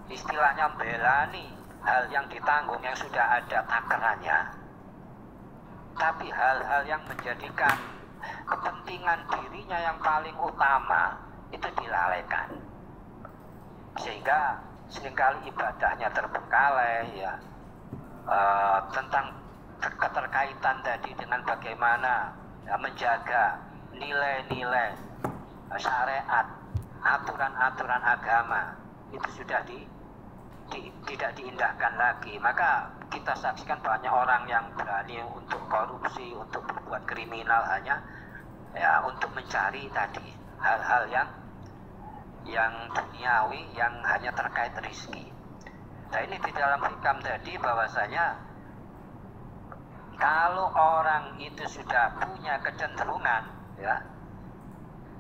istilahnya membelani hal yang ditanggung yang sudah ada takarannya, tapi hal-hal yang menjadikan kepentingan dirinya yang paling utama itu dilalaikan, sehingga seringkali ibadahnya terbengkalai ya, tentang keterkaitan tadi dengan bagaimana ya, menjaga nilai-nilai syariat, aturan-aturan agama itu sudah tidak diindahkan lagi. Maka kita saksikan banyak orang yang berani untuk korupsi, untuk berbuat kriminal hanya ya untuk mencari tadi hal-hal yang duniawi, yang hanya terkait rizki. Nah ini di dalam hikam tadi bahwasanya kalau orang itu sudah punya kecenderungan ya,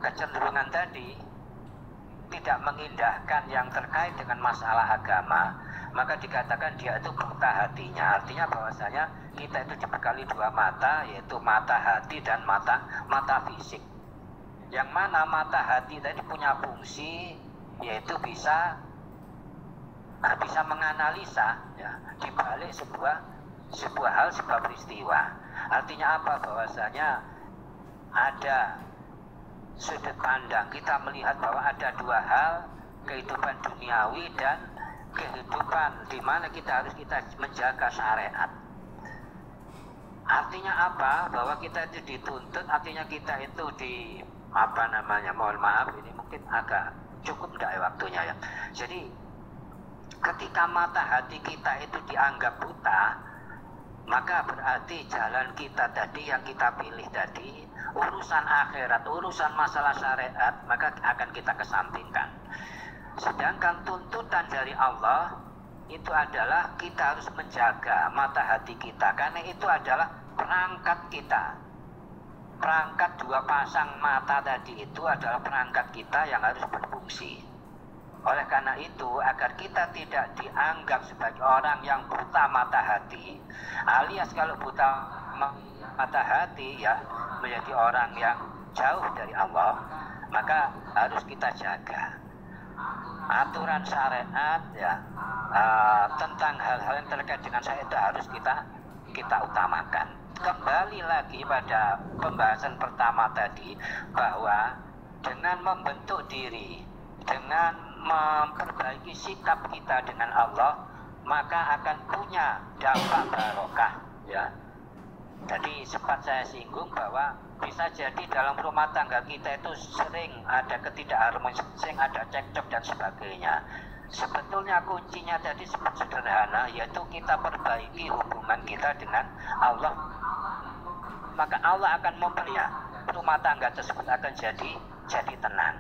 kecenderungan tadi tidak mengindahkan yang terkait dengan masalah agama, maka dikatakan dia itu buta hatinya. Artinya bahwasanya kita itu dibekali dua mata, yaitu mata hati dan mata fisik. Yang mana mata hati tadi punya fungsi yaitu bisa menganalisa ya, di balik sebuah hal, sebuah peristiwa. Artinya apa? Bahwasanya ada sudut pandang, kita melihat bahwa ada dua hal, kehidupan duniawi dan kehidupan di mana kita harus menjaga syariat. Artinya apa? Bahwa kita itu dituntut, artinya kita itu mohon maaf ini mungkin agak cukup enggak ya waktunya ya. Jadi ketika mata hati kita itu dianggap buta, maka berarti jalan kita tadi yang kita pilih tadi, urusan akhirat, urusan masalah syariat, maka akan kita kesampingkan. Sedangkan tuntutan dari Allah itu adalah kita harus menjaga mata hati kita, karena itu adalah perangkat kita. Perangkat dua pasang mata tadi itu adalah perangkat kita yang harus berfungsi. Oleh karena itu, agar kita tidak dianggap sebagai orang yang buta mata hati, alias kalau buta mata hati ya menjadi orang yang jauh dari Allah, maka harus kita jaga aturan syariat ya, tentang hal-hal yang terkait dengan syariat itu harus kita utamakan. Kembali lagi pada pembahasan pertama tadi, bahwa dengan membentuk diri, dengan memperbaiki sikap kita dengan Allah, maka akan punya dampak barokah ya. Tadi sempat saya singgung bahwa bisa jadi dalam rumah tangga kita itu sering ada ketidakharmonisan, sering ada cekcok dan sebagainya. Sebetulnya kuncinya tadi sederhana, yaitu kita perbaiki hubungan kita dengan Allah, maka Allah akan memperlihat rumah tangga tersebut akan jadi tenang.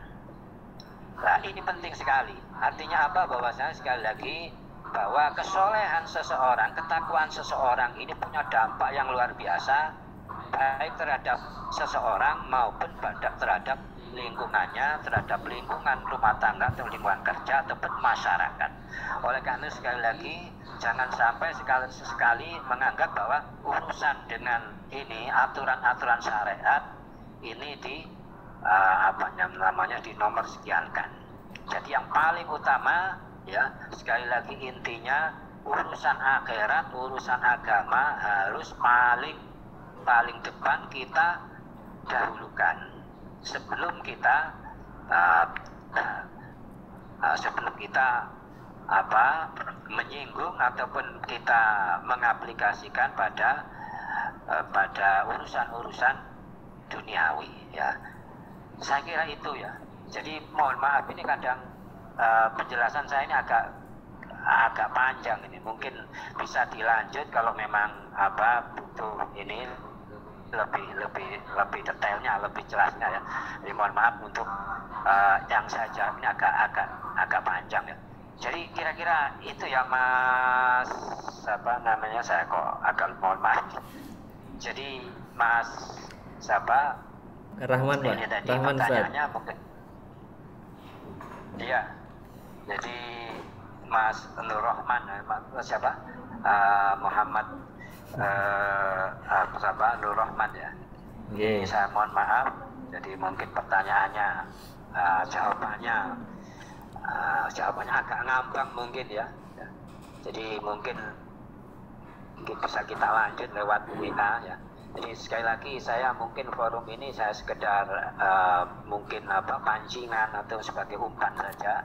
Nah, ini penting sekali. Artinya apa? Bahwasanya sekali lagi bahwa kesolehan seseorang, ketakwaan seseorang ini punya dampak yang luar biasa, baik terhadap seseorang maupun terhadap lingkungannya, terhadap lingkungan rumah tangga atau lingkungan kerja ataupun masyarakat. Oleh karena sekali lagi jangan sampai sekali menganggap bahwa urusan dengan ini aturan-aturan syariat ini di nomor sekiankan. Jadi yang paling utama ya, sekali lagi intinya urusan akhirat, urusan agama harus paling depan kita dahulukan sebelum kita menyinggung ataupun kita mengaplikasikan pada urusan-urusan duniawi ya. Saya kira itu ya. Jadi mohon maaf ini kadang penjelasan saya ini agak panjang ini, mungkin bisa dilanjut kalau memang butuh ini lebih detailnya, lebih jelasnya ya. Jadi mohon maaf untuk yang saya jawab ini agak panjang ya. Jadi kira-kira itu ya Mas saya kok agak mohon maaf. Jadi Mas Rahman Pak. ini tadi Rahman pertanyaannya mungkin. Iya. Jadi Mas Nur Rahman, Muhammad Nur Rahman ya. Yeah. Saya mohon maaf. Jadi mungkin pertanyaannya, jawabannya agak ngambang mungkin ya. Jadi mungkin bisa kita lanjut lewat WA ya. Jadi sekali lagi saya mungkin forum ini saya sekedar mungkin pancingan atau sebagai umpan saja,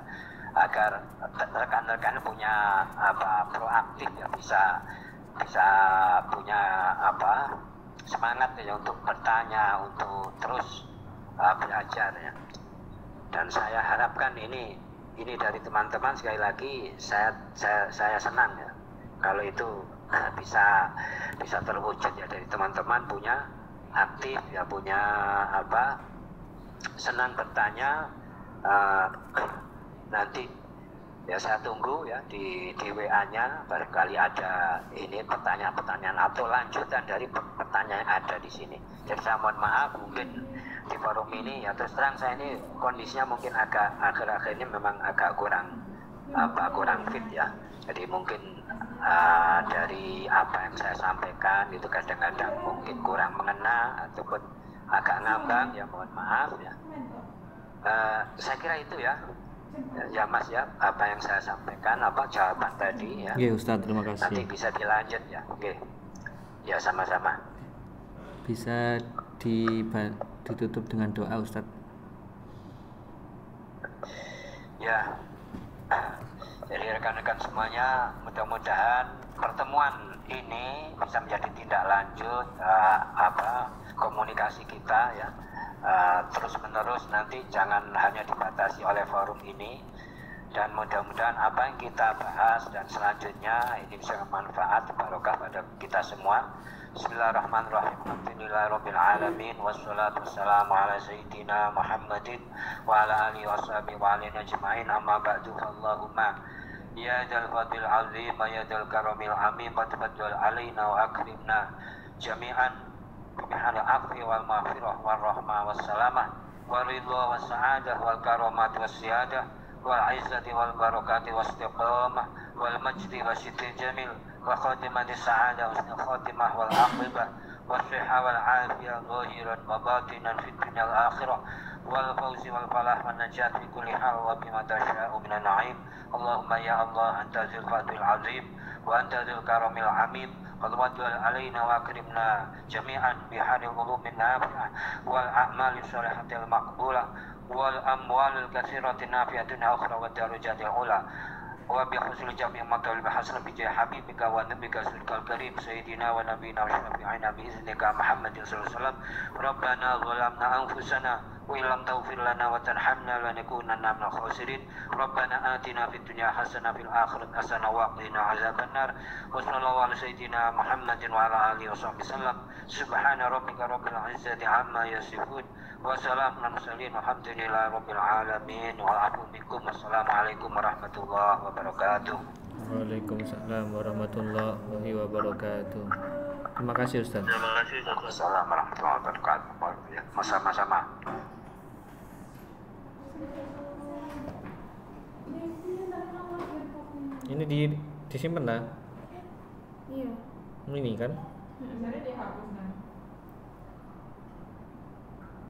agar rekan-rekan punya proaktif ya, bisa punya semangat ya untuk bertanya, untuk terus belajar ya. Dan saya harapkan ini dari teman-teman, sekali lagi saya senang ya kalau itu bisa terwujud ya, dari teman-teman punya aktif ya, punya senang bertanya. Nanti ya saya tunggu ya di WA-nya, barangkali ada ini pertanyaan-pertanyaan atau lanjutan dari pertanyaan yang ada di sini. Jadi saya mohon maaf mungkin di forum ini ya, terus terang saya ini kondisinya mungkin akhir-akhir ini memang agak kurang fit ya. Jadi mungkin dari apa yang saya sampaikan itu kadang-kadang mungkin kurang mengena ataupun agak ngambang ya, mohon maaf ya. Saya kira itu ya. Ya Mas ya, apa yang saya sampaikan, jawaban tadi ya. Iya Ustadz, terima kasih. Nanti bisa dilanjut ya. Oke. Ya sama-sama. Bisa ditutup dengan doa Ustadz. Ya. Jadi rekan-rekan semuanya, mudah-mudahan pertemuan ini bisa menjadi tindak lanjut komunikasi kita ya. Terus menerus, nanti jangan hanya dibatasi oleh forum ini, dan mudah-mudahan apa yang kita bahas dan selanjutnya ini bisa bermanfaat barokah pada kita semua. Bismillahirrahmanirrahim. Alhamdulillahirabbil alamin wassalatu wassalamu ala sayyidina Muhammadin wa ala alihi washabihi wa alihi ajmain. Amma ba'du. Allahumma ya dzal fadil azim wa ya dzal karamil amin fadfadl alaina wa akrimna jami'an bihal afwi wal maghfirah wal rahmah was salamah wal ridha was sa'adah wal karamati was siyadah wal izzati wal barakati was istiqamah wal majdi wasyidil jamil wa khatimati sa'adah husnul khatimah wal aqibah was sihha wal afiyah zahiran wa batinan fid dunya wal akhirah wal fawzi wal falah wan najat fi kulli hal wa bima tasha'u minan na'im. Allahumma ya Allah anta dzul fadlil azim wa anta dzul karamil amim qad wadal alaina wa akrimna jami'an biharil ulumin nafi'ah wal a'mali shalihatil maqbulah wal amwalil katsiratin nafi'atin akhirah wa darajatil ula wa bi husnil jami' matal bihasan bi habibika wa nabika sulkal karim sayyidina wa nabiyina wa syafi'ina bi iznika Muhammadin sallallahu alaihi wasallam. Rabbana zalamna anfusana wa illam taghfir lana wa tarhamna lanakunanna minal khasirin. Rabbana atina fid dunya hasanah fil akhirati hasanah wa qina azabannar. Wa sallallahu ala sayyidina Muhammadin wa ala alihi washabbihi sallam. Subhana rabbika rabbil izzati amma yasifun wa salamun alal mursalin walhamdulillahi rabbil alamin. Wa aqulu minkum wassalamualaikum warahmatullahi wabarakatuh. Waalaikumsalam warahmatullahi wabarakatuh. Terima kasih Ustaz. Terima kasih Ustaz. Assalamualaikum warahmatullahi wabarakatuh. Sama-sama. Ini disimpan lah. Iya. Ini kan? Sebenarnya dihapus